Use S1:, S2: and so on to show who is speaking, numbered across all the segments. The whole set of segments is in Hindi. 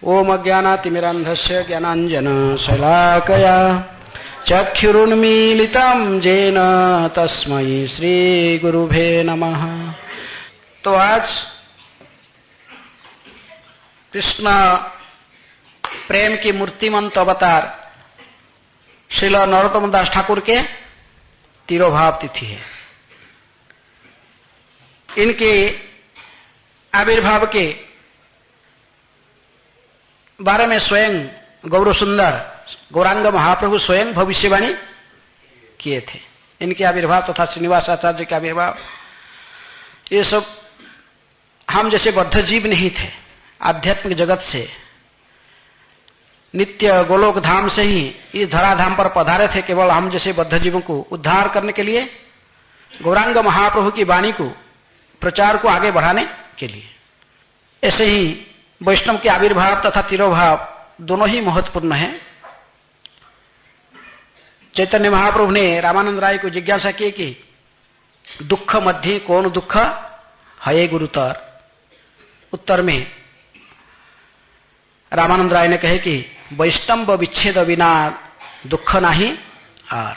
S1: ओम अज्ञानातिमिरान्धस्य ज्ञानाञ्जनशलाकया चक्षुरुन्मीलितं येन तस्मै श्रीगुरुभे नमः। तो आज कृष्ण प्रेम की मूर्तिमंत अवतार श्रील नरोत्तम दास ठाकुर के तिरोभाव तिथि है। इनके आविर्भाव के बारे में स्वयं गौर सुंदर गौरांग महाप्रभु स्वयं भविष्यवाणी किए थे। इनके आविर्भाव तथा श्रीनिवास आचार्य के आविर्भाव ये सब हम जैसे बद्ध जीव नहीं थे, आध्यात्मिक जगत से नित्य गोलोक धाम से ही इस धराधाम पर पधारे थे। केवल हम जैसे बद्ध जीवों को उद्धार करने के लिए, गौरांग महाप्रभु की वाणी को प्रचार को आगे बढ़ाने के लिए। ऐसे ही वैष्णव के आविर्भाव तथा तिरोभाव दोनों ही महत्वपूर्ण है। चैतन्य महाप्रभु ने रामानंद राय को जिज्ञासा की कि दुख मध्य कौन दुख है गुरुतर। उत्तर में रामानंद राय ने कहे कि वैष्णव विच्छेद बिना दुख नहीं। और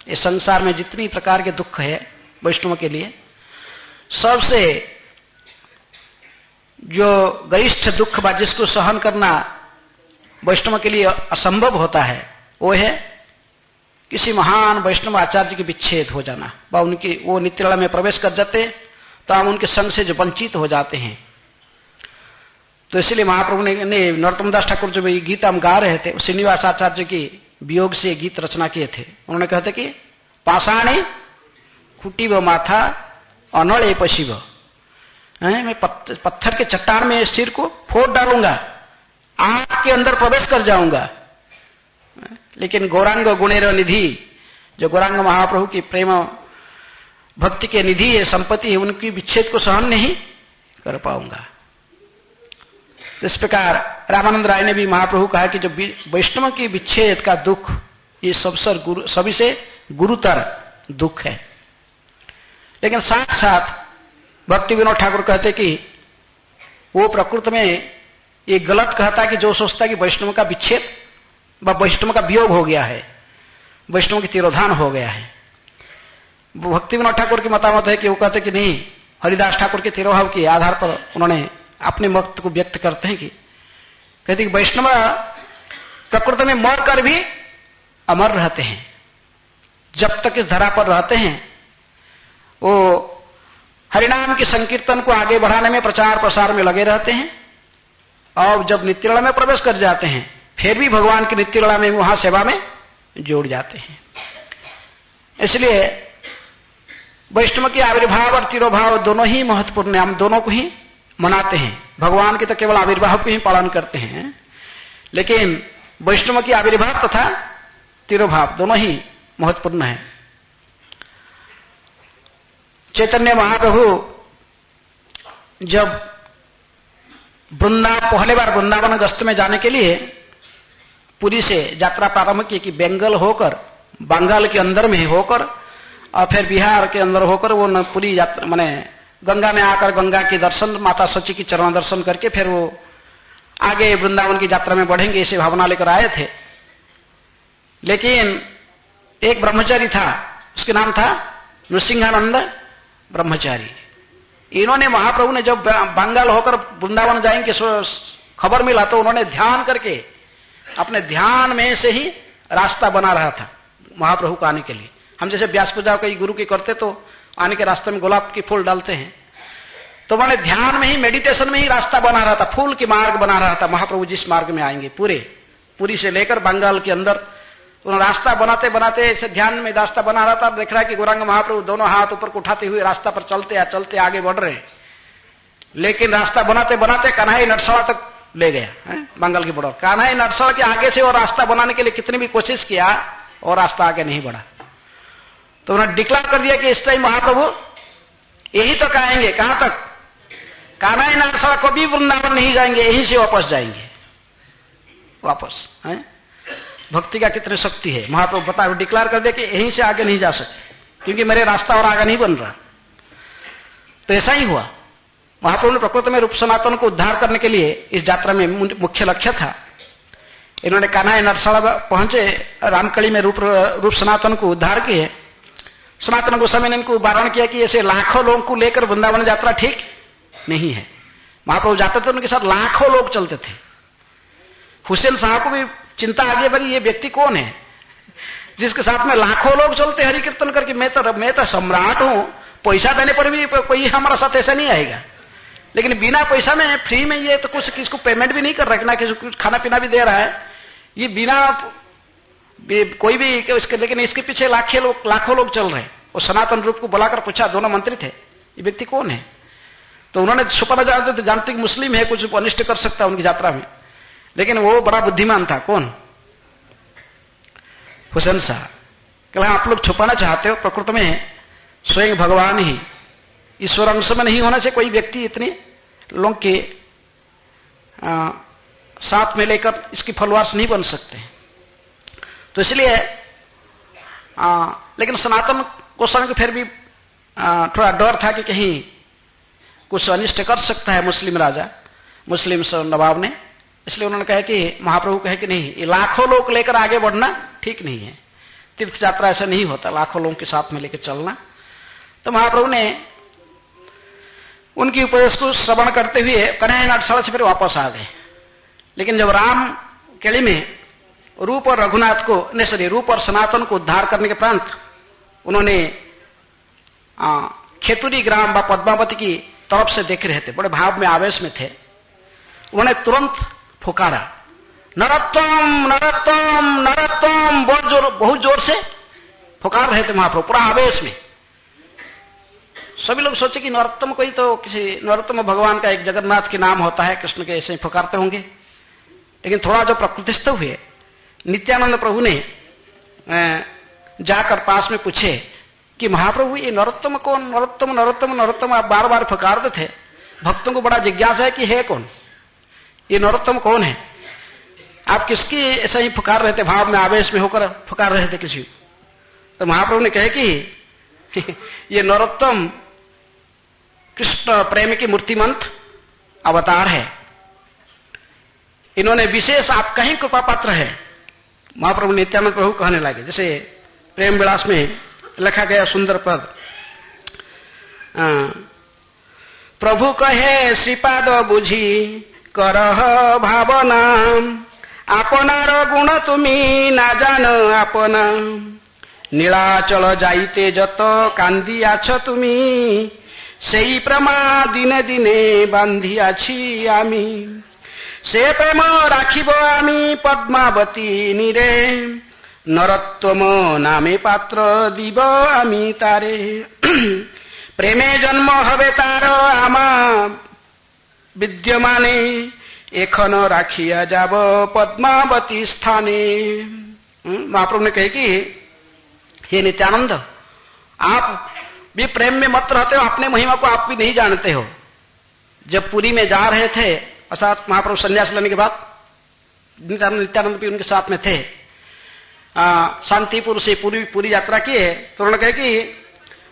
S1: इस संसार में जितनी प्रकार के दुख है वैष्णव के लिए, सबसे जो गरिष्ठ दुख बा जिसको सहन करना वैष्णव के लिए असंभव होता है, वो है किसी महान वैष्णव आचार्य के विच्छेद हो जाना। व उनकी वो नित्यलीला में प्रवेश कर जाते तो हम उनके संग से जो वंचित हो जाते हैं। तो इसलिए महाप्रभु ने नरोत्तम दास ठाकुर जो ये गीत हम गा रहे थे, श्रीनिवास आचार्य की वियोग से गीत रचना किए थे। उन्होंने कहते कि पाषाणे खुटीब माथा अनड़े पशिव, मैं पत्थर के चट्टान में सिर को फोड़ डालूंगा, आग के अंदर प्रवेश कर जाऊंगा, लेकिन गौरांग गुणेर निधि, जो गौरांग महाप्रभु की प्रेम भक्ति के निधि है, संपत्ति है, उनकी विच्छेद को सहन नहीं कर पाऊंगा। तो इस प्रकार रामानंद राय ने भी महाप्रभु कहा कि जो वैष्णव की विच्छेद का दुख ये सभी से गुरुतर दुख है। लेकिन साथ साथ भक्ति विनोद ठाकुर कहते कि वो प्रकृति में ये गलत कहता कि जो सोचता कि वैष्णव का विच्छेद व वैष्णव का वियोग हो गया है, वैष्णव की तिरोधान हो गया है। भक्ति विनोद ठाकुर की मतामत है कि वो कहते कि नहीं, हरिदास ठाकुर के तिरोभाव के आधार पर उन्होंने अपने मत को व्यक्त करते हैं कि कहते कि वैष्णव प्रकृति में मर कर भी अमर रहते हैं। जब तक इस धरा पर रहते हैं वो हरिनाम के संकीर्तन को आगे बढ़ाने में, प्रचार प्रसार में लगे रहते हैं। और जब नित्यलीला में प्रवेश कर जाते हैं फिर भी भगवान की नित्यलीला में वहां सेवा में जोड़ जाते हैं। इसलिए वैष्णव के आविर्भाव और तिरोभाव दोनों ही महत्वपूर्ण है। हम दोनों को ही मनाते हैं। भगवान के तो केवल आविर्भाव को ही पालन करते हैं, लेकिन वैष्णव की आविर्भाव तथा तिरोभाव दोनों ही महत्वपूर्ण है। चैतन्य महाप्रभु जब पहले बार वृंदावन गस्त में जाने के लिए पुरी से यात्रा प्रारंभ की कि बेंगल होकर, बंगाल के अंदर में होकर और फिर बिहार के अंदर होकर वो पूरी यात्रा माने गंगा में आकर गंगा के दर्शन, माता सची की चरण दर्शन करके फिर वो आगे वृंदावन की यात्रा में बढ़ेंगे, इसे भावना लेकर आए थे। लेकिन एक ब्रह्मचारी था, उसके नाम था नृसिंहानंद ब्रह्मचारी। इन्होंने महाप्रभु ने जब बंगाल होकर वृंदावन जाएंगे खबर मिला तो उन्होंने ध्यान करके अपने ध्यान में से ही रास्ता बना रहा था महाप्रभु को आने के लिए। हम जैसे व्यास पूजा कई गुरु की करते तो आने के रास्ते में गुलाब की फूल डालते हैं, तो उन्होंने ध्यान में ही, मेडिटेशन में ही रास्ता बना रहा था, फूल की मार्ग बना रहा था। महाप्रभु जिस मार्ग में आएंगे पूरी से लेकर बंगाल के अंदर उन्होंने रास्ता बनाते बनाते ऐसे ध्यान में रास्ता बना रहा था। देख रहा है कि गौरांग महाप्रभु दोनों हाथ ऊपर को उठाते हुए रास्ता पर चलते आगे बढ़ रहे हैं। लेकिन रास्ता बनाते बनाते कन्हई नटसड़ा तक ले गया है, बंगाल की बॉर्डर। कन्हई नटसड़ा के आगे से और रास्ता बनाने के लिए कितनी भी कोशिश किया और रास्ता आगे नहीं बढ़ा। तो उन्होंने डिक्लेयर कर दिया कि इस टाइम महाप्रभु यही तक आएंगे। कहां तक? कन्हई नटसड़ा कभी वृंदावन नहीं जाएंगे, यहीं से वापस जाएंगे वापस है। भक्ति का कितनी शक्ति है। महाप्रभु बताओ, डिक्लेयर कर दे कि यहीं से आगे नहीं जा सकते क्योंकि मेरे रास्ता और आगे नहीं बन रहा। तो ऐसा ही हुआ। महाप्रभु ने प्रकृति में रूप सनातन को उद्धार करने के लिए इस यात्रा में मुख्य लक्ष्य था। इन्होंने कान्हा नरसाला पहुंचे, रामकली में रूप सनातन को उद्धार किए। सनातन गोस्वामी ने इनको वारण किया कि ऐसे लाखों लोगों को लेकर वृंदावन यात्रा ठीक नहीं है। महाप्रभु जाते थे, उनके साथ लाखों लोग चलते थे। हुसैन साहब को भी चिंता आगे बढ़ी, ये व्यक्ति कौन है जिसके साथ में लाखों लोग चलते हरि कीर्तन करके। मैं तो सम्राट हूं, पैसा देने पर भी कोई हमारा साथ ऐसा नहीं आएगा, लेकिन बिना पैसा में फ्री में ये तो कुछ किसको पेमेंट भी नहीं कर रहा, ना किसी को खाना पीना भी दे रहा है, ये बिना कोई भी इसके। लेकिन इसके पीछे लाखों लोग चल रहे हैं। वो सनातन रूप को बुलाकर पूछा, दोनों मंत्री थे, ये व्यक्ति कौन है? तो उन्होंने छुपाना जानते थे, जानते कि मुस्लिम है, कुछ अनिष्ट कर सकता है उनकी यात्रा में, लेकिन वो बड़ा बुद्धिमान था। कौन? हुसैन साहब। क्या आप लोग छुपाना चाहते हो? प्रकृति में स्वयं भगवान ही, ईश्वर अंश में नहीं होने से कोई व्यक्ति इतने लोगों के साथ में लेकर इसकी फॉलोअर्स नहीं बन सकते। तो इसलिए लेकिन सनातन गोस्वामी को फिर भी थोड़ा डर था कि कहीं कुछ अनिष्ट कर सकता है मुस्लिम राजा, मुस्लिम नवाब ने। इसलिए उन्होंने कहा कि महाप्रभु कहे कि नहीं, ये लाखों लोग लेकर आगे बढ़ना ठीक नहीं है, तीर्थ यात्रा ऐसा नहीं होता, लाखों लोगों के साथ में लेकर चलना। तो महाप्रभु ने उनकी उपदेश को श्रवण करते हुए कन्हैया नाट्यशाला से फिर वापस आ गए। लेकिन जब राम केली में रूप और रघुनाथ को रूप और सनातन को उद्धार करने के प्रांत उन्होंने खेतुरी ग्राम व पद्मावती की तरफ से देख रहे थे, बड़े भाव में आवेश में थे। उन्होंने तुरंत पुकारा, नरोत्तम नरोत्तम नरोत्तम, बहुत जोर से पुकार रहे थे महाप्रभु, पूरा आवेश में। सभी लोग सोचे कि नरोत्तम कोई तो किसी नरोत्तम भगवान का एक जगन्नाथ के नाम होता है, कृष्ण के ऐसे ही पुकारते होंगे। लेकिन थोड़ा जो प्रकृतिस्थ हुए, नित्यानंद प्रभु ने जाकर पास में पूछे कि महाप्रभु ये नरोत्तम कौन? नरोत्तम नरोत्तम नरोत्तम आप बार बार पुकारते थे, भक्तों को बड़ा जिज्ञासा है कि है कौन, ये नरोत्तम कौन है? आप किसकी ऐसा ही पुकार रहे थे, भाव में आवेश में होकर पुकार रहे थे किसी? तो महाप्रभु ने कहे कि ये नरोत्तम कृष्ण प्रेम की मूर्तिमंत अवतार है, इन्होंने विशेष आपका ही कृपा पात्र है। महाप्रभु नित्यानंद प्रभु कहने लगे, जैसे प्रेम विलास में लिखा गया सुंदर पद, प्रभु कहे श्रीपाद बुझी करह भावना, आपनार गुण तुमी ना जान आपना, नीलाचल जाइते जत कांदी आछ तुमी, सेई प्रेमा दिने दिने बांधी आछि आमी, से प्रेम राखिब आमी पद्मावती नीरे, नरोत्तम नामे पात्र दीब आमी तारे, प्रेमे जन्म हबे तार आमा विद्यमाने, एखन राखिया जाब पद्मावती स्थाने। महाप्रभु ने कहे कि हे नित्यानंद, आप भी प्रेम में मत रहते हो, अपने महिमा को आप भी नहीं जानते हो। जब पुरी में जा रहे थे, अर्थात महाप्रभु संन्यास लेने के बाद नित्यानंद भी उनके साथ में थे, शांतिपुर से पूरी यात्रा किए, तो उन्होंने कहा कि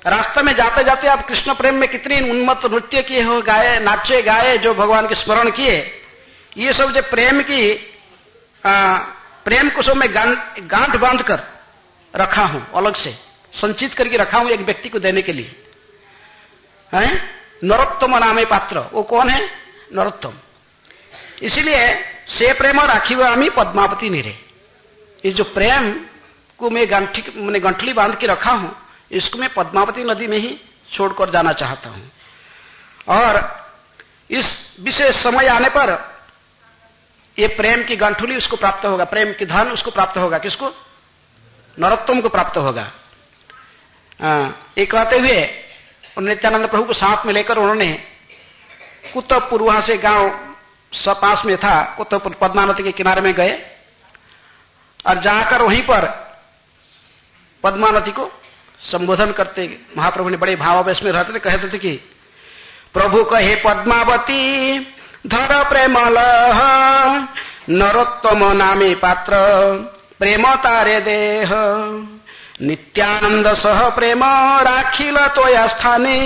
S1: रास्ते में जाते जाते आप कृष्ण प्रेम में कितनी उन्मत्त नृत्य किए हो, गाए, नाचे गाए, जो भगवान के स्मरण किए, ये सब जो प्रेम की प्रेम को सब मैं गांठ बांध कर रखा हूं, अलग से संचित करके रखा हूं एक व्यक्ति को देने के लिए। है नरोत्तम नामे पात्र, वो कौन है? नरोत्तम। इसीलिए से प्रेम राखी आमी पद्मावती नीरे, इस जो प्रेम को मैं गंठली बांध के रखा हूं, इसको मैं पद्मावती नदी में ही छोड़कर जाना चाहता हूं। और इस विशेष समय आने पर ये प्रेम की गंठुली उसको प्राप्त होगा, प्रेम की धन उसको प्राप्त होगा। किसको? नरोत्तम को प्राप्त होगा। ये कहते हुए नित्यानंद प्रभु को साथ में लेकर उन्होंने कुतुबपुर, वहां से गांव पास में था, कुतुबपुर पद्मा नदी के किनारे में गए और जाकर वहीं पर पद्मा नदी को संबोधन करते महाप्रभु ने बड़े भावावेश में रहते थे, कहते थे कि प्रभु कहे पद्मावती धर प्रेमल, नरोत्तम नामे पात्र प्रेम तारे देह, नित्यानंद सह प्रेम राखिल तोया स्थाने,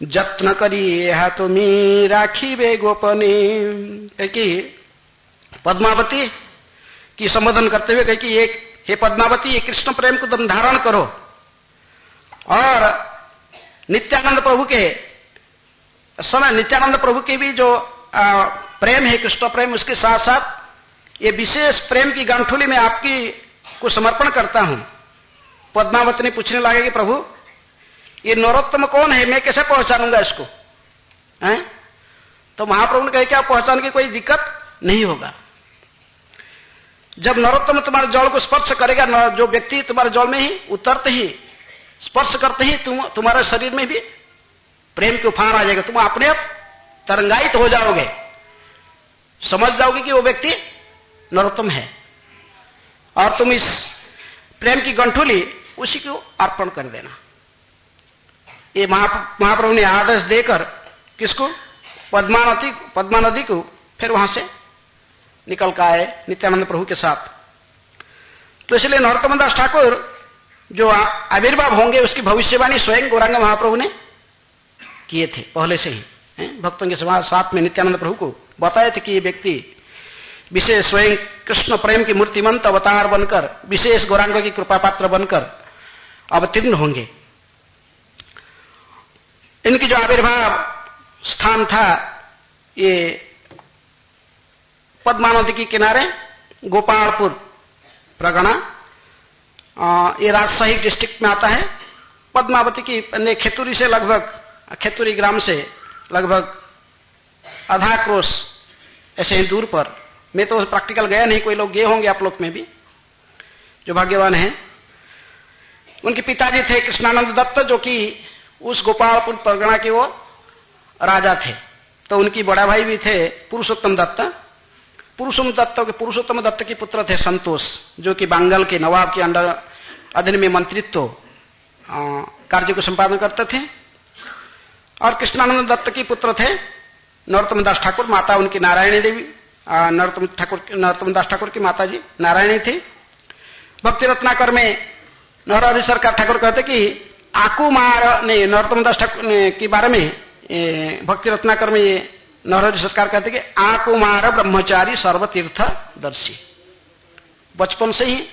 S1: जत्न करी यह तुम्हें राखी बे गोपने, कि पद्मावती की संबोधन करते हुए कहे कि एक हे पद्मावती, ये कृष्ण प्रेम को तुम धारण करो और नित्यानंद प्रभु के समय, नित्यानंद प्रभु के भी जो प्रेम है कृष्ण प्रेम, उसके साथ साथ ये विशेष प्रेम की गांठुली में आपकी को समर्पण करता हूं। पद्मावती ने पूछने लगे कि प्रभु ये नरोत्तम कौन है, मैं कैसे पहचानूंगा इसको हैं? तो महाप्रभु ने कहा कि आप पहचान की कोई दिक्कत नहीं होगा। जब नरोत्तम तुम्हारे जल को स्पर्श करेगा, जो व्यक्ति तुम्हारे जल में ही उतरते ही स्पर्श करते ही तुम्हारे शरीर में भी प्रेम के उफान आ जाएगा, तुम अपने आप तरंगायित हो जाओगे, समझ जाओगे कि वो व्यक्ति नरोत्तम है और तुम इस प्रेम की गंठुली उसी को अर्पण कर देना। ये महाप्रभु ने आदेश देकर किसको, पद्मा नदी को फिर वहां से निकल कर आए नित्यानंद प्रभु के साथ। तो इसलिए नरोत्तम दास ठाकुर जो आविर्भाव होंगे उसकी भविष्यवाणी स्वयं गौरांग महाप्रभु ने किए थे पहले से ही। भक्तों के साथ में नित्यानंद प्रभु को बताए थे कि ये व्यक्ति विशेष स्वयं कृष्ण प्रेम की मूर्तिमंत अवतार बनकर, विशेष गौरांग की कृपा पात्र बनकर अवतीर्ण होंगे। इनकी जो आविर्भाव स्थान था ये पद्मा नदी के किनारे गोपालपुर प्रगणा, ये राजशाही डिस्ट्रिक्ट में आता है। पद्मावती की खेतुरी से लगभग, खेतुरी ग्राम से लगभग आधा क्रोश ऐसे ही दूर पर। मैं तो प्रैक्टिकल गया नहीं, कोई लोग गए होंगे आप लोग में भी जो भाग्यवान हैं। उनके पिताजी थे कृष्णानंद दत्त, जो कि उस गोपालपुर परगना के वो राजा थे। तो उनकी बड़ा भाई भी थे पुरुषोत्तम दत्त। पुरुषोत्तम दत्त के पुत्र थे संतोष, जो कि बंगाल के नवाब के अंडर अधीन में मंत्रित्व कार्य को संपादन करते थे। और कृष्णानंद दत्त के पुत्र थे नरोत्तम दास ठाकुर, माता उनकी नारायणी देवी। नरोत्तम दास ठाकुर की माता जी नारायणी थी। भक्ति रत्नाकर में नरहरि सरकार ठाकुर कहते कि आकुमार ने नरोत्तम दास ठाकुर के बारे में भक्ति रत्नाकर में नरहरि सरकार कहते कि आकुमार ब्रह्मचारी सर्वतीर्थ दर्शी। बचपन से ही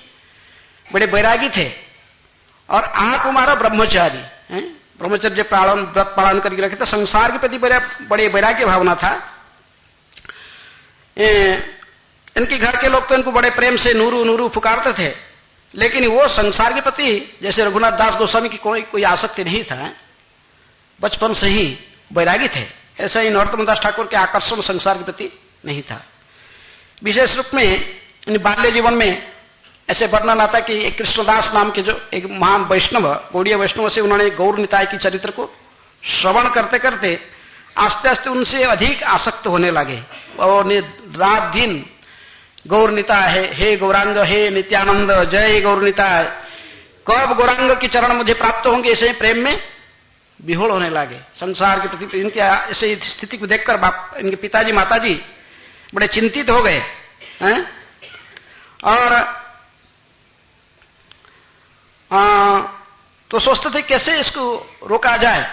S1: बड़े बैरागी थे और आकुमार ब्रह्मचारी, ब्रह्मचर्य व्रत पालन करके रखे थे। संसार के प्रति बड़े वैराग्य भावना था। इनके घर के लोग तो इनको बड़े प्रेम से नूरू नूरू पुकारते थे, लेकिन वो संसार के प्रति जैसे रघुनाथ दास गोस्वामी की कोई आसक्ति नहीं था। बचपन से ही वैरागी थे। ऐसा ही नरोत्तम दास ठाकुर के आकर्षण संसार के प्रति नहीं था। विशेष रूप में बाल्य जीवन में ऐसे वर्णन आता कि एक कृष्णदास नाम के जो एक महान वैष्णव, गौड़ीय वैष्णव से उन्होंने गौर निताय की चरित्र को श्रवण करते करते आस्ते आस्ते उनसे अधिक आसक्त होने लगे और रात दिन गौर निताय है, हे गौरांग, हे नित्यानंद, जय गौर निताय, कब गौरांग के चरण मुझे प्राप्त होंगे, ऐसे प्रेम में विहोल होने लगे। संसार के प्रति इनकी ऐसे स्थिति को देखकर इनके पिताजी माताजी बड़े चिंतित हो गए और तो सोचते थे कैसे इसको रोका जाए।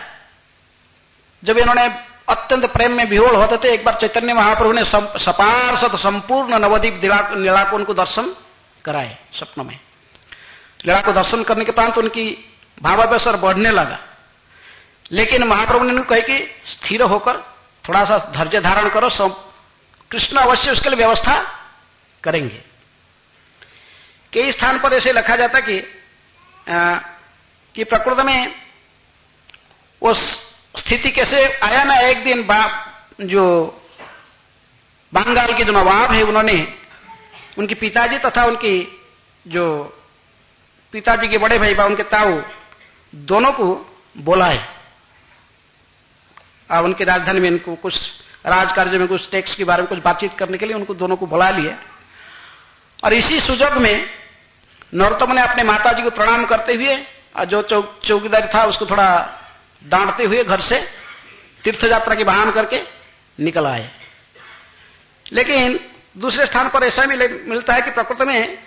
S1: जब इन्होंने अत्यंत प्रेम में विहोल होते थे, एक बार चैतन्य महाप्रभु ने सपार्षद संपूर्ण नवद्वीप लीला को उनको दर्शन कराए स्वप्न में। लीला को दर्शन करने के उपरांत उनकी भावावेश बढ़ने लगा, लेकिन महाप्रभु ने कहा कि स्थिर होकर थोड़ा सा धैर्य धारण करो, कृष्ण अवश्य उसके लिए व्यवस्था करेंगे। कई स्थान पर ऐसे लिखा जाता कि प्रकृति में वो स्थिति कैसे आया ना, एक दिन जो बंगाल के जो नवाब है उन्होंने उनके पिताजी तथा उनकी जो पिताजी के बड़े भाई बा उनके ताऊ दोनों को बुलाए और उनकी राजधानी में इनको कुछ राजकार्य में कुछ टैक्स के बारे में कुछ बातचीत करने के लिए उनको दोनों को बुला लिया। और इसी सुजग में नरोत्तम ने अपने माताजी को प्रणाम करते हुए और जो चौकीदार था उसको थोड़ा डांटते हुए घर से तीर्थ यात्रा की बहान करके निकल आए। लेकिन दूसरे स्थान पर ऐसा भी मिलता है कि प्रकृति में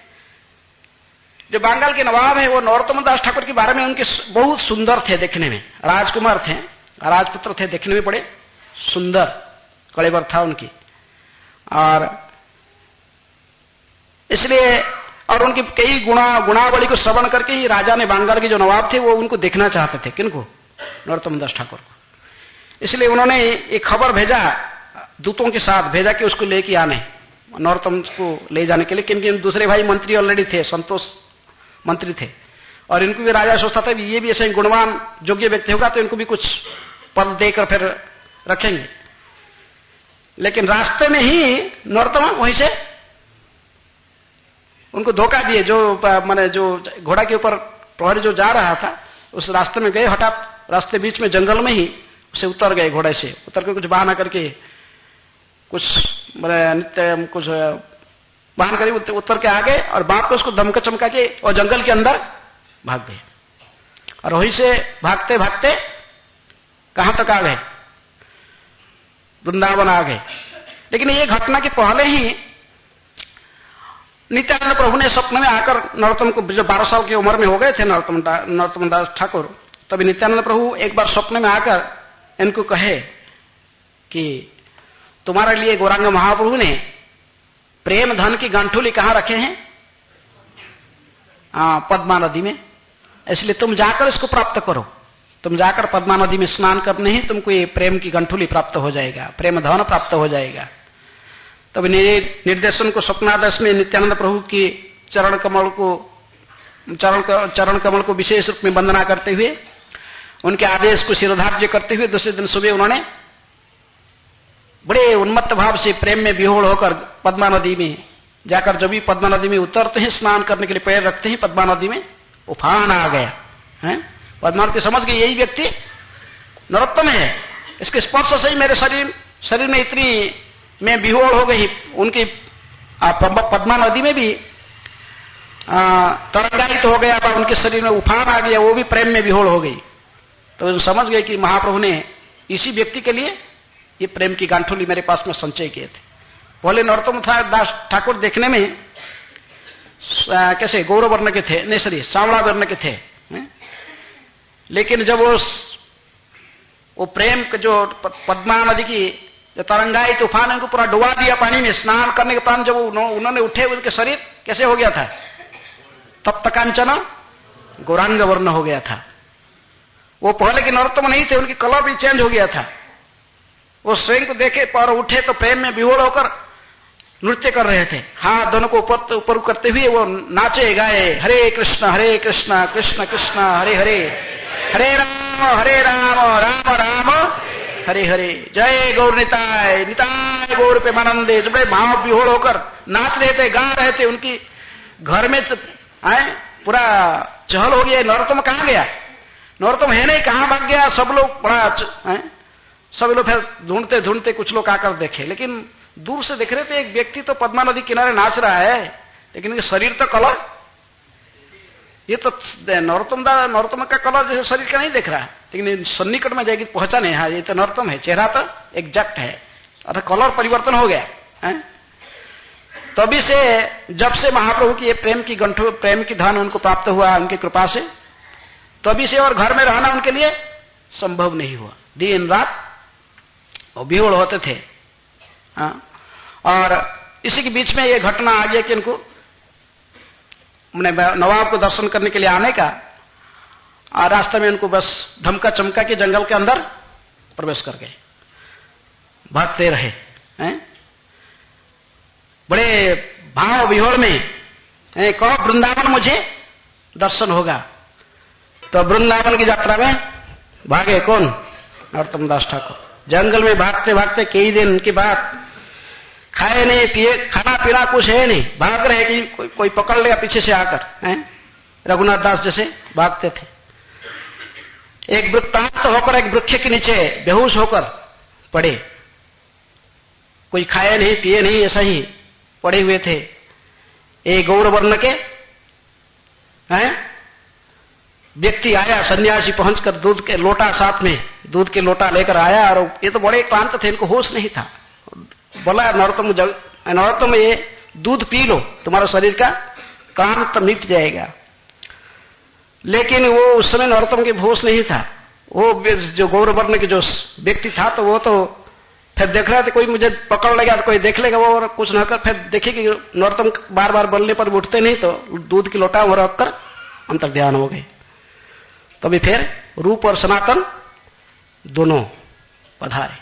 S1: जो बंगाल के नवाब है वो नरोत्तम दास ठाकुर के बारे में उनके बहुत सुंदर थे, देखने में राजकुमार थे, राजपुत्र थे, देखने में बड़े सुंदर, कलेवर था उनकी, और इसलिए और उनकी कई गुणावली को श्रवण करके ही राजा ने, बंगाल के जो नवाब थे, वो उनको देखना चाहते थे। किनको? नरोत्तम दास ठाकुर को। इसलिए उन्होंने एक खबर भेजा, दूतों के साथ भेजा कि उसको लेके आने, नरोत्तम को ले जाने के लिए, क्योंकि दूसरे भाई मंत्री ऑलरेडी थे, संतोष मंत्री थे, और इनको भी राजा सोचता था ये भी ऐसे गुणवान योग्य व्यक्ति होगा तो इनको भी कुछ पद देकर फिर रखेंगे। लेकिन रास्ते में ही नरोत्तम वहीं से उनको धोखा दिए। जो माने जो घोड़ा के ऊपर प्रहरी जो जा रहा था, उस रास्ते में गए, हठात रास्ते बीच में जंगल में ही उसे उतर गए, घोड़े से उतर के कुछ बहाना करके, कुछ नित्य कुछ बहाना करके उतर के आ गए, और बाप को उसको धमका चमका के और जंगल के अंदर भाग गए। और वहीं से भागते भागते कहां तक आ गए? वृंदावन आ गए। लेकिन ये घटना के पहले ही नित्यानंद प्रभु ने स्वप्न में आकर नरोत्तम को, जो 12 साल की उम्र में हो गए थे नरोत्तम दास ठाकुर, तभी नित्यानंद प्रभु एक बार स्वप्न में आकर इनको कहे कि तुम्हारे लिए गौरांग महाप्रभु ने प्रेम धन की गांठुली कहां रखे हैं? पद्मा नदी में, इसलिए तुम जाकर इसको प्राप्त करो। तुम जाकर पद्मा नदी में स्नान करने ही तुमको ये प्रेम की गंठुली प्राप्त हो जाएगा, प्रेम धन प्राप्त हो जाएगा। तब निर्देशन को स्वप्नादेश में नित्यानंद प्रभु की चरण कमल को विशेष रूप में वंदना करते हुए, उनके आदेश को शिरोधार्य करते हुए दूसरे दिन सुबह उन्होंने बड़े उन्मत्त भाव से प्रेम में विहोड़ होकर पद्मा नदी में जाकर, जब भी पद्मा नदी में उतरते हैं, स्नान करने के लिए पैर रखते हैं, पद्मा नदी में उफान आ गया है। पद्मा नदी समझ गई यही व्यक्ति नरोत्तम है, इसके स्पर्श से ही मेरे शरीर में इतनी में विहोड़ हो गई। उनकी पद्मा नदी में भी तरंगायित हो गया, उनके शरीर में उफान आ गया, वो भी प्रेम में विहोड़ हो गई। तो समझ गए कि महाप्रभु ने इसी व्यक्ति के लिए ये प्रेम की गांठुली मेरे पास में संचय किए थे। पहले नरोत्तम दास ठाकुर देखने में कैसे गौरव वर्ण के थे, नहीं सॉरी सांवला वर्ण के थे, लेकिन जब वो प्रेम जो पद्मा नदी की तरंगाई तूफान उनको पूरा डुबा दिया पानी में, स्नान करने के बाद जब उन्होंने उठे, उनके शरीर कैसे हो गया था? तप्त कांचन गौरांग वर्ण हो गया था। वो पहले के नरोत्तम नहीं थे, उनकी कलर भी चेंज हो गया था। वो स्वयं को देखे पर उठे तो प्रेम में विहोड़ होकर नृत्य कर रहे थे, हाथ दोनों को ऊपर करते हुए वो नाचे गाए, हरे कृष्ण कृष्ण कृष्ण हरे हरे, हरे राम राम राम हरे हरे, जय गौर निताय निताय गौर पे मानंदे। जब भाव विहोड़ होकर नाच रहे थे, गा रहे थे, उनकी घर में आए पूरा चहल हो गया। नरोत्तम कहां गया? नरोत्तम है नहीं, कहां भाग गया? सब लोग बड़ा सब लोग फिर ढूंढते ढूंढते कुछ लोग आकर देखे, लेकिन दूर से देख रहे थे एक व्यक्ति तो पद्मा नदी किनारे नाच रहा है, लेकिन शरीर तो कलर, ये तो नरोत्तम का कलर जैसे शरीर का नहीं दिख रहा है, लेकिन सन्निकट में जाएगी पहचाने, हाँ ये तो नरोत्तम है, चेहरा तो एग्जैक्ट है, अर्थात कलर परिवर्तन हो गया है। तभी से जब से महाप्रभु की ये प्रेम की धन उनको प्राप्त हुआ उनकी कृपा से, तभी से और घर में रहना उनके लिए संभव नहीं हुआ। दिन रात और विहोड़ होते थे। और इसी के बीच में ये घटना आ गया कि इनको नवाब को दर्शन करने के लिए आने का, और रास्ते में उनको बस धमका चमका के जंगल के अंदर प्रवेश कर गए, भागते रहे हैं बड़े भाव विहोड़ में। कहो वृंदावन मुझे दर्शन होगा, तो वृंदावन की यात्रा में भागे कौन? नरोत्तम दास ठाकुर। जंगल में भागते भागते कई दिन के बाद, खाए नहीं पिए, खाना पीना कुछ है नहीं, भाग रहे कि कोई पकड़ लेगा पीछे से आकर, रघुनाथ दास जैसे भागते थे। एक वृत्तांत होकर एक वृक्ष के नीचे बेहोश होकर पड़े, कोई खाए नहीं पिए नहीं, ऐसा ही पड़े हुए थे। एक गौर वर्ण के व्यक्ति आया, सन्यासी पहुंचकर दूध के लोटा, साथ में दूध के लोटा लेकर आया, और ये तो बड़े क्लांत थे, इनको होश नहीं था। बोला नरोत्तम ये दूध पी लो, तुम्हारा शरीर का क्लांत मिट जाएगा। लेकिन वो उस समय नरोत्तम के होश नहीं था, वो जो गौर वर्ण के जो व्यक्ति था तो वो तो फिर देख रहा था कोई मुझे पकड़ लेगा तो कोई देख लेगा वो, और कुछ न कर फिर देखे कि नरोत्तम बार बार बोलने पर उठते नहीं तो दूध की लोटा वो रखकर अंतर ध्यान हो गए। तभी फिर रूप और सनातन दोनों पधारे,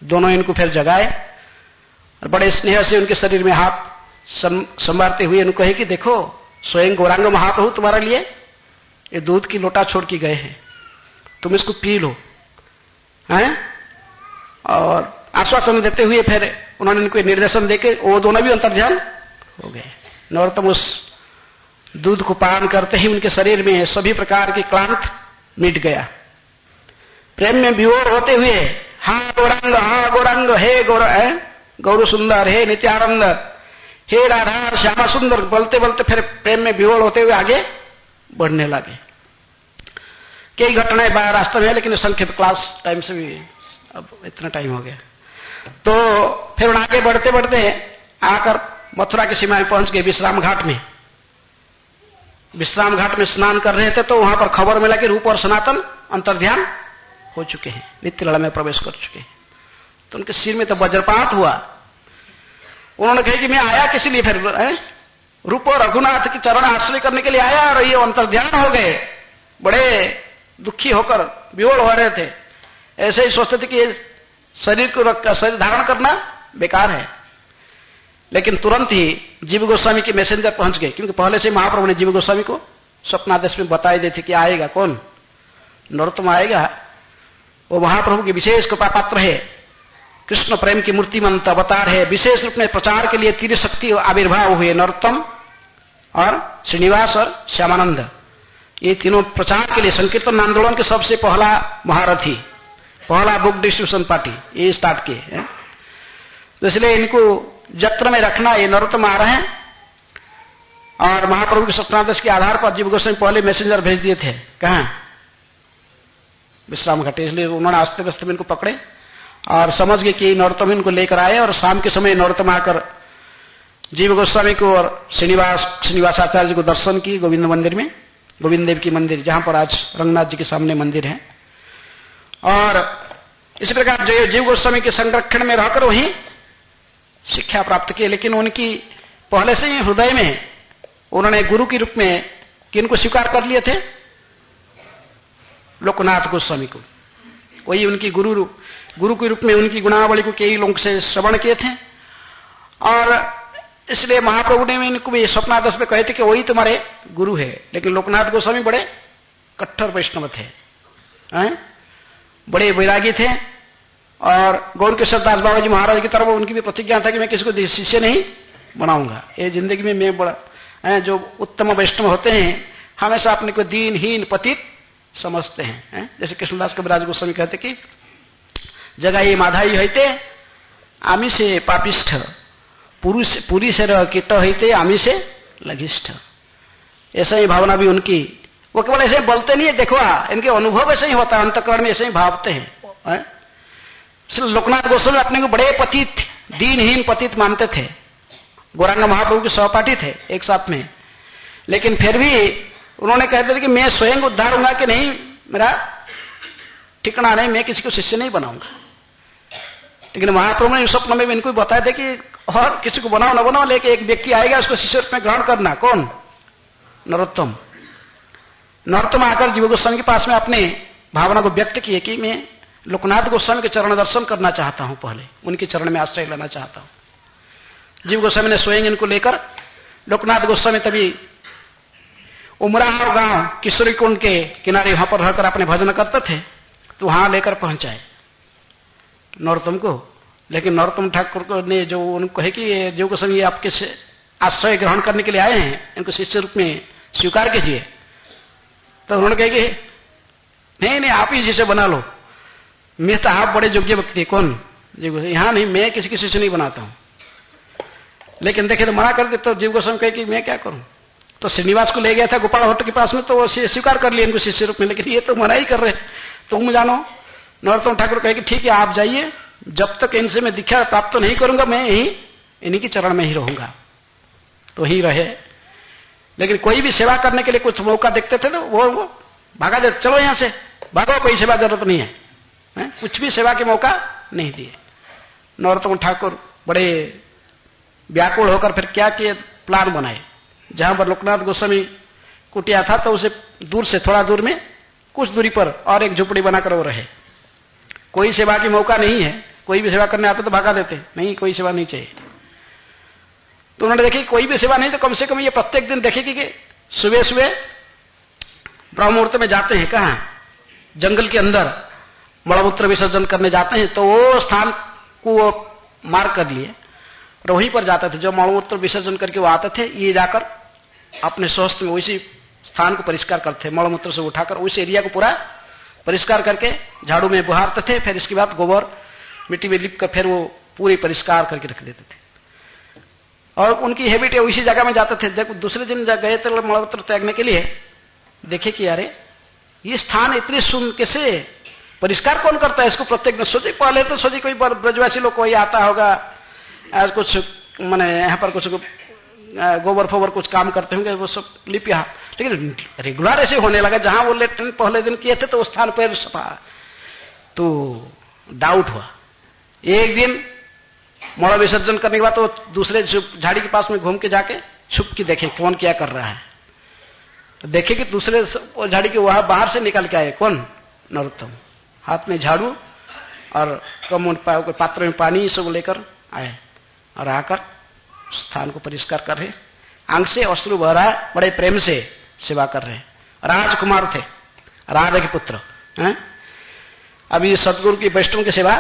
S1: दोनों इनको फिर जगाए और बड़े स्नेह से उनके शरीर में हाथ संवारते हुए इनको कहे कि देखो स्वयं गौरांग महाप्रभु तुम्हारे लिए ये दूध की लोटा छोड़ के गए हैं, तुम इसको पी लो हैं। और आश्वासन देते हुए फिर उन्होंने इनको निर्देशन देके वो दोनों भी अंतर्ध्यान हो गए। नरोत्तम उस दूध को पान करते ही उनके शरीर में सभी प्रकार की क्लांत मिट गया। प्रेम में विभोर होते हुए हाँ गौरांग हे गौर सुंदर हे नित्यानंद हे राधा श्यामा सुंदर बोलते बोलते फिर प्रेम में विभोर होते हुए आगे बढ़ने लगे। कई घटनाएं रास्ते में है लेकिन संक्षिप्त क्लास टाइम से भी अब इतना टाइम हो गया। तो फिर आगे बढ़ते बढ़ते आकर मथुरा की सीमा में पहुंच गए। विश्राम घाट में स्नान कर रहे थे तो वहां पर खबर मिला कि रूप और सनातन अंतर्ध्यान हो चुके हैं, नित्य लड़ा में प्रवेश कर चुके हैं। तो उनके सिर में तो वज्रपात हुआ। उन्होंने कहा कि मैं आया किस लिए, फिर रूप और रघुनाथ की चरण आश्रय करने के लिए आया और ये अंतर्ध्यान हो गए। बड़े दुखी होकर विवल हो रहे थे, ऐसे ही सोचते थे कि शरीर धारण करना बेकार है। लेकिन तुरंत ही जीव गोस्वामी के मैसेंजर पहुंच गए, क्योंकि पहले से महाप्रभु ने जीव गोस्वामी को स्वप्नादेश में बताई दी थी कि आएगा कौन, नरोत्तम आएगा। वो महाप्रभु की विशेष कृपा पात्र है, कृष्ण प्रेम की मूर्तिमंत अवतार है। विशेष रूप में प्रचार के लिए तीव्र शक्ति आविर्भाव हुए नरोत्तम और श्रीनिवास और श्यामानंद। ये तीनों प्रचार के लिए संकीर्तन आंदोलन के सबसे पहला महारथी, पहला बुक डिस्ट्रीब्यूशन पार्टी ये स्टार्ट किए। तो इसलिए इनको जत्र में रखना, ये नरोत्तम आ रहे हैं। और महाप्रभु के स्वप्नादेश के आधार पर जीव गोस्वामी पहले मैसेंजर भेज दिए थे, कहां विश्राम घाटे। इसलिए उन्होंने आस्ते वास्ते में इनको पकड़े और समझ गए कि नरोत्तम इनको लेकर आए। और शाम के समय नरोत्तम आकर जीव गोस्वामी को और श्रीनिवासाचार्य जी को दर्शन किए गोविंद मंदिर में, गोविंद देव की मंदिर जहां पर आज रंगनाथ जी के सामने मंदिर है। और इसी प्रकार जीव गोस्वामी के संरक्षण में रहकर वहीं शिक्षा प्राप्त की। लेकिन उनकी पहले से ही हृदय में उन्होंने गुरु के रूप में किनको स्वीकार कर लिए थे, लोकनाथ गोस्वामी को। वही उनकी गुरु के रूप में उनकी गुणावली को कई लोग से श्रवण किए थे। और इसलिए महाप्रभु ने इनको भी स्वप्नादेश में कहे थे कि वही तुम्हारे गुरु है। लेकिन लोकनाथ गोस्वामी बड़े कट्टर वैष्णव थे, बड़े वैरागी थे। और गौर किशोर दास बाबा जी महाराज की तरफ उनकी भी प्रतिज्ञा था कि मैं किसी को शिष्य नहीं बनाऊंगा। ये जिंदगी में मैं बड़ा जो उत्तम वैष्णव होते हैं हमेशा अपने को दीनहीन पतित समझते हैं। जैसे कृष्णदास कविराज गोस्वामी कहते कि जगाई माधाई होते आमी से पापिष्ठ, पुरी से कीट होते आमी से लघिष्ठ। ऐसा ही भावना भी उनकी, वो केवल ऐसे बोलते नहीं है, देखो इनके अनुभव ऐसे ही होता है, अंतःकरण में ऐसे ही भावते हैं। लोकनाथ गोस्वामी अपने को बड़े पतित, दीनहीन पतित मानते थे। गौरांग महाप्रभु के सहपाठी थे एक साथ में। लेकिन फिर भी उन्होंने कहते थे कि मैं स्वयं उद्धार होऊंगा कि नहीं मेरा ठिकाना नहीं, मैं किसी को शिष्य नहीं बनाऊंगा। लेकिन महाप्रभु ने स्वप्न में इनको बताया था कि और किसी को बनाओ न बनाओ, लेकिन एक व्यक्ति आएगा उसको शिष्य रूप में ग्रहण करना। कौन? नरोत्तम। नरोत्तम आकर जीव गोस्वामी के पास में अपने भावना को व्यक्त किए कि मैं लोकनाथ गोस्वामी के चरण दर्शन करना चाहता हूं, पहले उनके चरण में आश्रय लेना चाहता हूं। जीव गोस्वामी ने स्वयं इनको लेकर, लोकनाथ गोस्वामी तभी उमराव गांव किशोरी कुंड के किनारे वहां पर रहकर अपने भजन करते थे, तो वहां लेकर पहुंचाए नरोत्तम को। लेकिन नरोत्तम ठाकुर ने जो उनको कहे कि जीव गोस्वामी ये आपके आश्रय ग्रहण करने के लिए आए हैं, इनको शिष्य रूप में स्वीकार कीजिए। तो उन्होंने कहे कि नहीं आप ही शिष्य बना लो, मैं तो आप बड़े योग्य व्यक्ति। कौन? यहां नहीं, मैं किसी की शिष्य नहीं बनाता हूं। लेकिन देखे तो मना कर दे, तो जीव गोस्वामी कहे कि मैं क्या करूं। तो श्रीनिवास को ले गया था गोपाल भट्ट के पास में, तो वो स्वीकार कर लिया इनको शिष्य रूप में। लेकिन ये तो मना ही कर रहे, तुम जानो। नरोत्तम ठाकुर कहे कि ठीक है आप जाइए, जब तक इनसे मैं दीक्षा प्राप्त नहीं करूंगा मैं यही इन्हीं के चरण में ही रहूंगा। तो ही रहे। लेकिन कोई भी सेवा करने के लिए कुछ मौका देखते थे तो वो भागा देते, चलो यहां से भागो, कोई सेवा जरूरत नहीं है, कुछ भी सेवा के मौका नहीं दिए। नरोत्तम ठाकुर बड़े व्याकुल होकर फिर क्या किए, प्लान बनाए। जहां पर लोकनाथ गोस्वामी कुटिया था तो उसे दूर से, थोड़ा दूर में कुछ दूरी पर और एक झुपड़ी बनाकर वो रहे। कोई सेवा की मौका नहीं है, कोई भी सेवा करने आता तो भागा देते, नहीं कोई सेवा नहीं चाहिए। तो उन्होंने देखी कोई भी सेवा नहीं, तो कम से कम ये प्रत्येक दिन देखेगी कि सुबह सुबह ब्रह्म मुहूर्त में जाते हैं, कहां, जंगल के अंदर मलमूत्र विसर्जन करने जाते हैं, तो वो स्थान को वो मार्क कर लिए और वहीं पर जाते थे। जो मलमूत्र विसर्जन करके वो आते थे, ये जाकर अपने स्वस्थ में उसी स्थान को परिष्कार करते, मलमूत्र से उठाकर उस एरिया को पूरा परिष्कार करके झाड़ू में बुहारते थे। फिर इसके बाद गोबर मिट्टी में लिप कर फिर वो पूरी परिष्कार करके रख देते थे। और उनकी हैबिट है, उसी जगह में जाते थे। देखो दूसरे दिन गए थे मलमूत्र त्यागने के लिए, देखे कि अरे ये स्थान इतनी सुंदर, कैसे परिष्कार कौन करता है इसको प्रत्येक दिन। सोचे पहले तो सोचे कोई ब्रजवासी लोग कोई आता होगा, कुछ मैंने यहाँ पर कुछ गोबर फोबर कुछ काम करते होंगे, वो सब लिप यहाँ, लेकिन रेगुलर ऐसे होने लगा। जहां वो लेट्रिन पहले दिन किए थे तो उस स्थान पर सफा, तो डाउट हुआ। एक दिन मल विसर्जन करने के बाद तो दूसरे झाड़ी के पास में घूम के जाके छुप के देखे कौन क्या कर रहा है। तो देखे कि दूसरे झाड़ी के वहां बाहर से निकल के आए, कौन, नरोत्तम, हाथ में झाड़ू और कम पात्र में पानी सब लेकर आए और आकर स्थान को परिष्कार कर रहे, आंख से अश्रु बह रहा है, बड़े प्रेम से सेवा कर रहे। राजकुमार थे, राजा के पुत्र हैं। अभी सदगुरु की वैष्णव की सेवा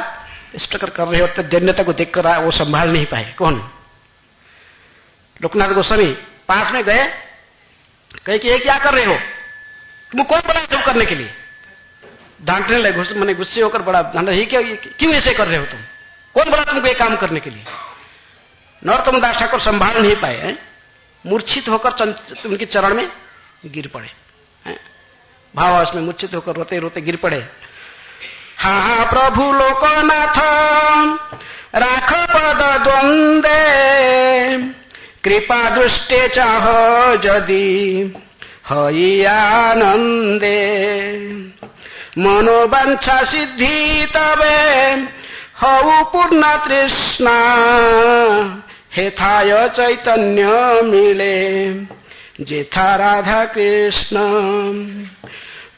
S1: इस प्रकार कर रहे होते, दैन्यता को देखकर वो संभाल नहीं पाए। कौन, लोकनाथ गोस्वामी पास में गए, कहे कि ये क्या कर रहे हो, तुम कौन बड़ा तुम करने के लिए, डांटने लगे, मैंने गुस्से होकर बड़ा डांटा, ही क्यों ऐसे कर रहे हो तुम, कौन बड़ा तुमको ये काम करने के लिए। नरोत्तम दास ठाकुर संभाल नहीं पाए, मूर्छित होकर उनके चरण में गिर पड़े, भावावेश में मूर्छित होकर रोते रोते गिर पड़े। हाँ प्रभु लोकनाथ राख पद द्वंदे, कृपा दृष्टे चाह यदि हई आनंदे, मनोवांछा सिद्धि तबे हऊ पूर्ण तृष्णा, हेथाय चैतन्य मिले जेथा राधा कृष्ण।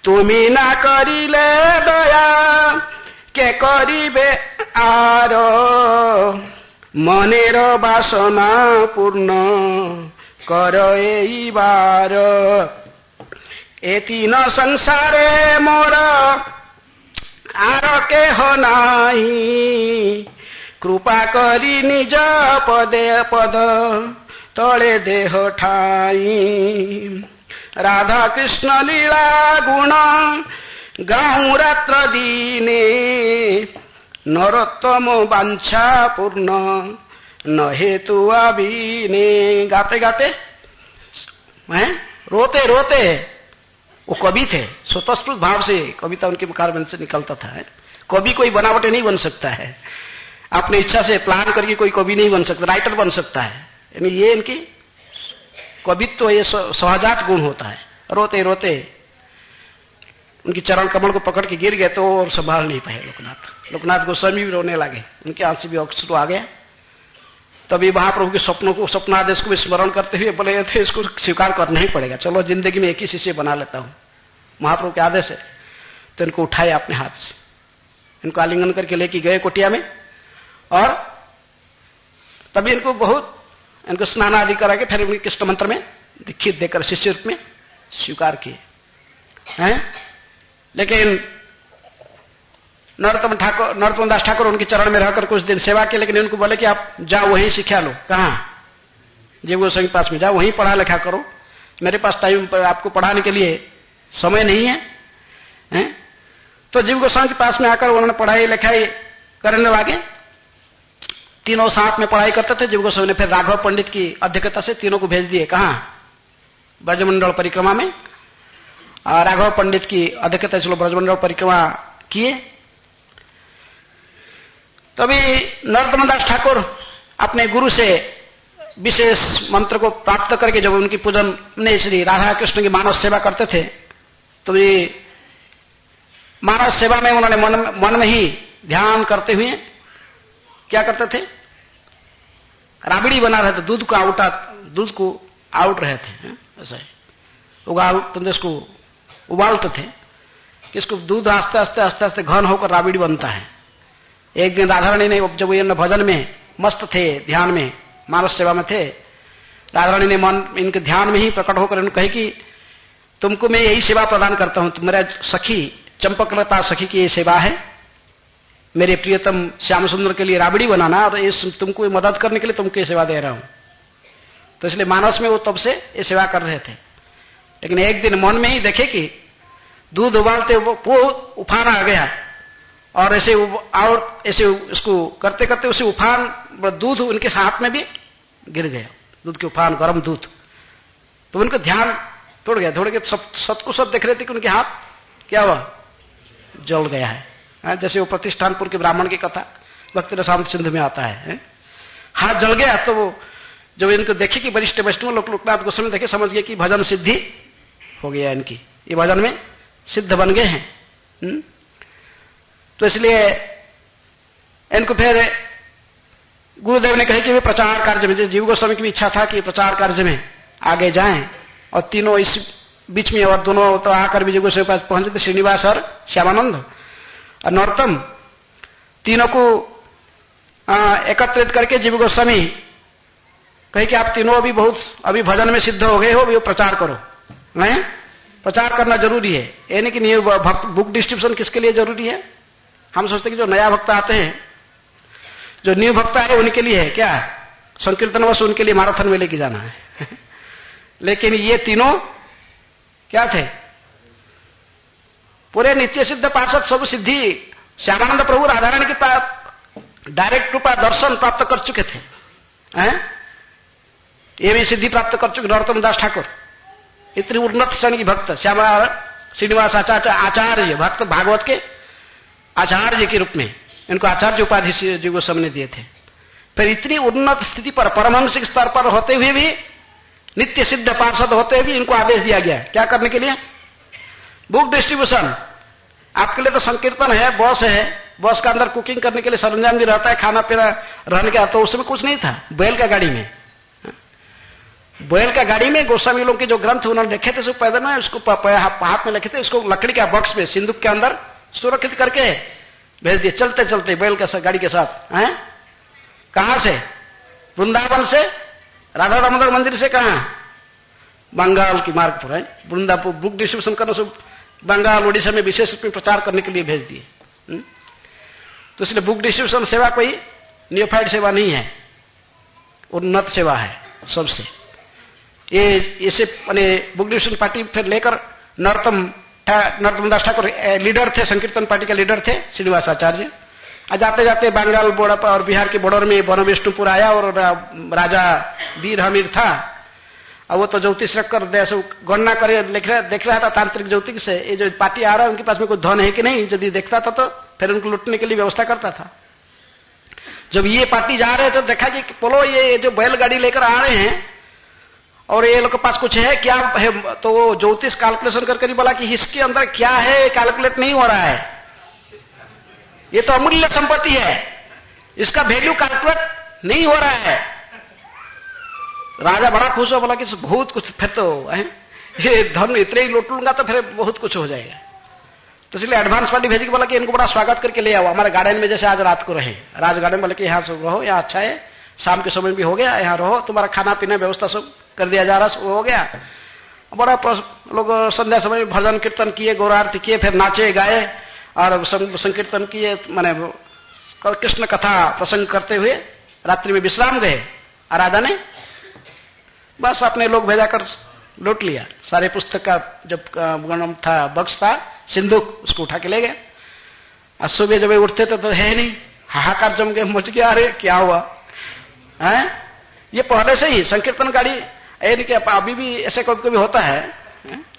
S1: तुमी ना करिले दया के करिबे आर, मनेर बासना पूर्ण कर एई बार। ए तीन संसारे मोर आर के हो नाही, कृपा करी निज पदे पद तले देह ठाई। राधा कृष्ण लीला गुण गाऊं रात्र दीने, नरोत्तम वांछा पूर्ण न हेतु अबीने। गाते गाते रोते रोते, वो कवि थे, स्वतःस्फूर्त भाव से कविता उनके मुखारबिंद से निकलता था। कवि कोई बनावटे नहीं बन सकता है, अपनी इच्छा से प्लान करके कोई कवि नहीं बन सकता, राइटर बन सकता है। यानी ये इनकी कवित्व तो ये सहजात गुण होता है। रोते रोते उनकी चरण कमल को पकड़ के गिर गए तो और संभाल नहीं पाए लोकनाथ गोस्वामी भी रोने लगे, उनके आंसू भी अश्रु आ गया। तभी महाप्रभु के स्वप्नों को, स्वप्नादेश को भी स्मरण करते हुए बोले थे इसको स्वीकार करना ही पड़ेगा, चलो जिंदगी में एक ही शिष्य बना लेता हूं, महाप्रभु के आदेश है। तो इनको उठाए अपने हाथ से, इनको आलिंगन करके लेके गए कुटिया में, और तभी इनको बहुत इनको स्नान आदि करा के फिर उनके कृष्ण मंत्र में दीक्षित देकर शिष्य रूप में स्वीकार किए हैं। लेकिन नरोत्तम दास ठाकुर उनके चरण में रहकर कुछ दिन सेवा की, लेकिन उनको बोले कि आप जाओ वहीं शिक्षा लो। कहाँ, जीव गोस्वामी के पास में जाओ, वहीं पढ़ा लिखा करो, मेरे पास टाइम आपको पढ़ाने के लिए समय नहीं है। तो जीव गोस्वामी के पास में आकर उन्होंने पढ़ाई लिखाई करने लगे। तीनों साथ में पढ़ाई करते थे। जीव गोस्वामी ने फिर राघव पंडित की अध्यक्षता से तीनों को भेज दिए, कहाँ, ब्रजमंडल परिक्रमा में। राघव पंडित की अध्यक्षता से ब्रजमंडल परिक्रमा किए। तभी नरोत्तम दास ठाकुर अपने गुरु से विशेष मंत्र को प्राप्त करके जब उनकी पूजन में श्री राधा कृष्ण की मानव सेवा करते थे, तो ये मानव सेवा में उन्होंने मन में ही ध्यान करते हुए क्या करते थे, राबड़ी बना रहे थे, दूध को आउट रहे थे, ऐसा है इसको उबालते थे, इसको दूध आस्ते आस्ते आस्ते आस्ते घन होकर राबड़ी बनता है। एक दिन राधा रानी ने, जब ये भजन में मस्त थे, ध्यान में, मानव सेवा में थे, राधा रानी ने मन इनके ध्यान में ही प्रकट होकर इन्होंने कहे कि तुमको मैं यही सेवा प्रदान करता हूं, मेरा सखी चंपकलता सखी की ये सेवा है, मेरे प्रियतम श्याम सुंदर के लिए राबड़ी बनाना, और इस तुमको मदद करने के लिए तुमको ये सेवा दे रहा हूं। तो इसलिए मानस में वो तब से ये सेवा कर रहे थे। लेकिन एक दिन मन में ही देखे कि दूध उबालते वो उफान आ गया, और ऐसे उसको करते करते उसे उफान, दूध उनके हाथ में भी गिर गया, दूध के उफान, गर्म दूध। तो उनका ध्यान तोड़ गया, थोड़े सत देख रहे थे कि उनके हाथ क्या हुआ, जल गया है। जैसे वो प्रतिष्ठानपुर के ब्राह्मण की कथा भक्ति रसामृत सिंधु में आता है, हाथ जल गया। तो वो जब इनको देखे कि वरिष्ठ वैष्णव लोकनाथ गोस्वामी देखे, समझ गए कि भजन सिद्धि हो गया इनकी, ये भजन में सिद्ध बन गए हैं। तो इसलिए इनको फिर गुरुदेव ने कहे कि वे प्रचार कार्य में, जीव गोस्वामी की भी इच्छा था कि प्रचार कार्य में आगे जाएं, और तीनों इस बीच में, और दोनों तो आकर भी जीव गोस्वामी के पास पहुंचे थे, श्रीनिवास और श्यामानंद और नरोत्तम, तीनों को एकत्रित करके जीव गोस्वामी कहे कि आप तीनों अभी भजन में सिद्ध हो गए हो, भी प्रचार करो। नहीं, प्रचार करना जरूरी है। ये नहीं कि न्यू बुक डिस्ट्रीब्यूशन किसके लिए जरूरी है, हम सोचते कि जो नया भक्त आते हैं, जो न्यू भक्त है उनके लिए है क्या, संकीर्तन वश उनके लिए मैराथन में लेके जाना है। लेकिन ये तीनों क्या थे, पूरे नित्य सिद्ध पार्षद सब सिद्धि, श्यामानंद प्रभु राधा रानी के पास डायरेक्ट कृपा दर्शन प्राप्त कर चुके थे, ये भी सिद्धि प्राप्त कर चुके। नरोत्तम दास ठाकुर इतनी उन्नत श्रेणी की भक्त, श्यामा श्रीनिवास आचार्य भक्त, भागवत के आचार्य के रूप में इनको आचार्य उपाधि जी गोस्वामी ने दिए थे। फिर इतनी उन्नत स्थिति पर, परमहंसिक स्तर पर होते हुए भी, नित्य सिद्ध पार्षद होते हुए भी इनको आदेश दिया गया है क्या करने के लिए, बुक डिस्ट्रीब्यूशन। आपके लिए तो संकीर्तन है, बॉस है, बॉस का अंदर कुकिंग करने के लिए सरंजाम भी रहता है, खाना पीना रहने का, तो उसमें कुछ नहीं था। बैल का गाड़ी में, बैल का गाड़ी में गोस्वामी लोग के जो ग्रंथ उन्होंने लिखे थे, उसको पैदल में उसको हाथ में लिखे थे, इसको लकड़ी का बॉक्स में सिंदूक के अंदर सुरक्षित करके भेज दिए, चलते चलते बैल के गाड़ी के साथ। कहां से, वृंदावन से, राधा दामोदर मंदिर से, कहां, बंगाल की मार्ग पर है। वृंदावन बुक डिस्ट्रीब्यूशन करने से बंगाल उड़ीसा में विशेष रूप में प्रचार करने के लिए भेज दिए। तो इसलिए बुक डिस्ट्रीब्यूशन सेवा कोई नियोफाइड सेवा नहीं है, उन्नत सेवा है सबसे। ये इसे मैंने बुक डिस्ट्रीब्यूशन पार्टी फिर लेकर नरोत्तम दास ठाकुर लीडर थे, संकीर्तन पार्टी के लीडर थे, श्रीनिवास आचार्य। जाते जाते बंगाल बॉर्डर पर और बिहार के बॉर्डर में वन विष्णुपुर आया, और राजा वीर हमीर था, और वो तो ज्योतिष रखकर गणना करे देख रहा था तांत्रिक ज्योतिष से, ये जो पार्टी आ रहा है उनके पास में कोई धन है कि नहीं, यदि देखता था तो फिर उनको लुटने के लिए व्यवस्था करता था। जब ये पार्टी जा रहे थे, देखा कि बोलो ये जो बैलगाड़ी लेकर आ रहे हैं और ये लोग के पास कुछ है क्या है, तो वो ज्योतिष कैलकुलेशन करके बोला कि इसके अंदर क्या है कैलकुलेट नहीं हो रहा है, ये तो अमूल्य संपत्ति है, इसका वैल्यू कैलकुलेट नहीं हो रहा है। राजा बड़ा खुश हो, बोला कि बहुत कुछ, फिर तो ये धन इतने ही लूट लूंगा तो फिर बहुत कुछ हो जाएगा। तो इसलिए एडवांस पार्टी भेजी, बोला कि इनको बड़ा स्वागत करके ले आओ हमारे गार्डन में, जैसे आज रात को रहे राज गार्डन, बोले कि यहाँ से रहो, यहाँ अच्छा है, शाम के समय भी हो गया, यहाँ रहो, तुम्हारा खाना पीना व्यवस्था सब कर दिया जा रहा, वो हो गया। बड़ा लोग संध्या समय भजन कीर्तन किए, गौरारती किए, फिर नाचे गाए और संकीर्तन किए, माने कृष्ण कथा प्रसंग करते हुए रात्रि में विश्राम गए। राजा ने बस अपने लोग भेजा कर लूट लिया, सारे पुस्तक का जब गणम था बक्स था, सिंदूक, उसको उठा के ले गए। आज सुबह जब उठते थे तो है नहीं, हाहाकार जम गए, मच गया, अरे क्या हुआ है। ये पहले से ही संकीर्तन गाड़ी, अभी भी ऐसे कभी कभी होता है,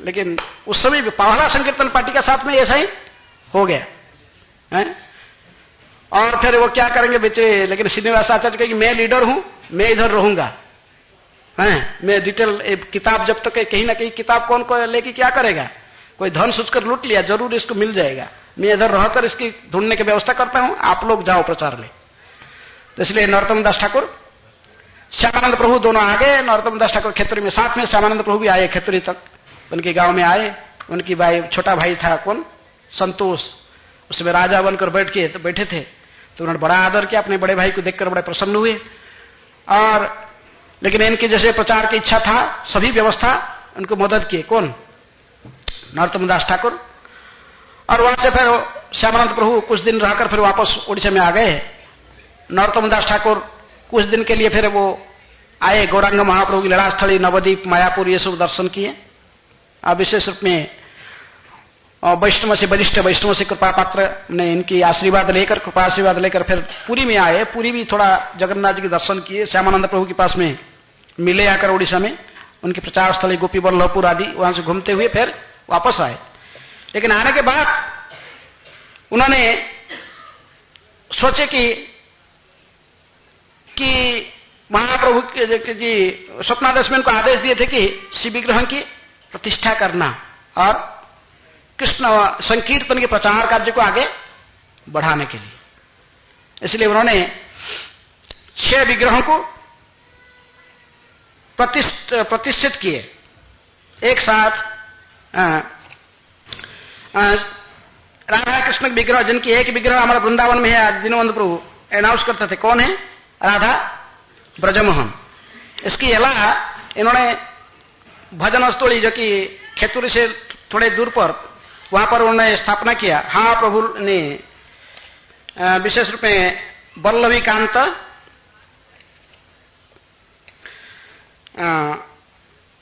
S1: लेकिन उस समय भी पहला संकीर्तन पार्टी के साथ में ऐसा ही हो गया है। और फिर वो क्या करेंगे बेचे, लेकिन श्रीनिवास आचार्य कहेंगे मैं लीडर हूं, मैं इधर रहूंगा, मैं डिटेल किताब जब तक कहीं ना कहीं किताब कौन को लेके क्या करेगा, कोई धन सोचकर लूट लिया, जरूर इसको मिल जाएगा, मैं इधर रहकर इसकी ढूंढने की व्यवस्था करता हूं, आप लोग जाओ प्रचार में। तो इसलिए नरोत्तम दास ठाकुर, श्यामानंद प्रभु दोनों आ गए। नरोत्तम दास ठाकुर खेतरी में, साथ में श्यामानंद प्रभु भी आए खेतरी तक, उनके गांव में आए। उनकी भाई, छोटा भाई था कौन, संतोष, उसमें राजा बनकर बैठे थे। तो उन्होंने बड़ा आदर किया, अपने बड़े भाई को देखकर बड़े प्रसन्न हुए। और लेकिन इनकी जैसे प्रचार की इच्छा था, सभी व्यवस्था उनको मदद किए। कौन, नरोत्तम दास ठाकुर। और वहां से फिर श्यामानंद प्रभु कुछ दिन रहकर फिर वापस उड़ीसा में आ गए। नरोत्तम दास ठाकुर कुछ दिन के लिए फिर वो आए, गौरांग महाप्रभु की लीला स्थली, नवद्वीप, मायापुर, ये सब दर्शन किए। अब विशेष रूप में वैष्णव से, वरिष्ठ वैष्णव से कृपा पात्र ने इनकी आशीर्वाद लेकर, कृपा आशीर्वाद लेकर फिर पुरी में आए। पुरी भी थोड़ा जगन्नाथ जी के दर्शन किए, श्यामानंद प्रभु के पास में मिले आकर उड़ीसा में। उनकी प्रचार स्थली गोपी बल्लभपुर आदि, वहां से घूमते हुए फिर वापस आए। लेकिन आने के बाद उन्होंने सोचे कि महाप्रभु जी स्वप्नादेश में उनको आदेश दिए थे कि शिव विग्रह की प्रतिष्ठा करना और कृष्ण संकीर्तन के प्रचार कार्य को आगे बढ़ाने के लिए। इसलिए उन्होंने 6 विग्रहों को प्रतिष्ठित किए एक साथ। राधा कृष्ण विग्रह, जिनकी एक विग्रह हमारे वृंदावन में है, आज दीनबंधु प्रभु अनाउंस करते थे। कौन है? राधा ब्रजमोहन। इसकी अलावा इन्होंने भजन स्थली, जो कि खेतुरी से थोड़े दूर पर, वहां पर उन्होंने स्थापना किया। हाँ प्रभु ने विशेष रूप में वल्लभी कांत,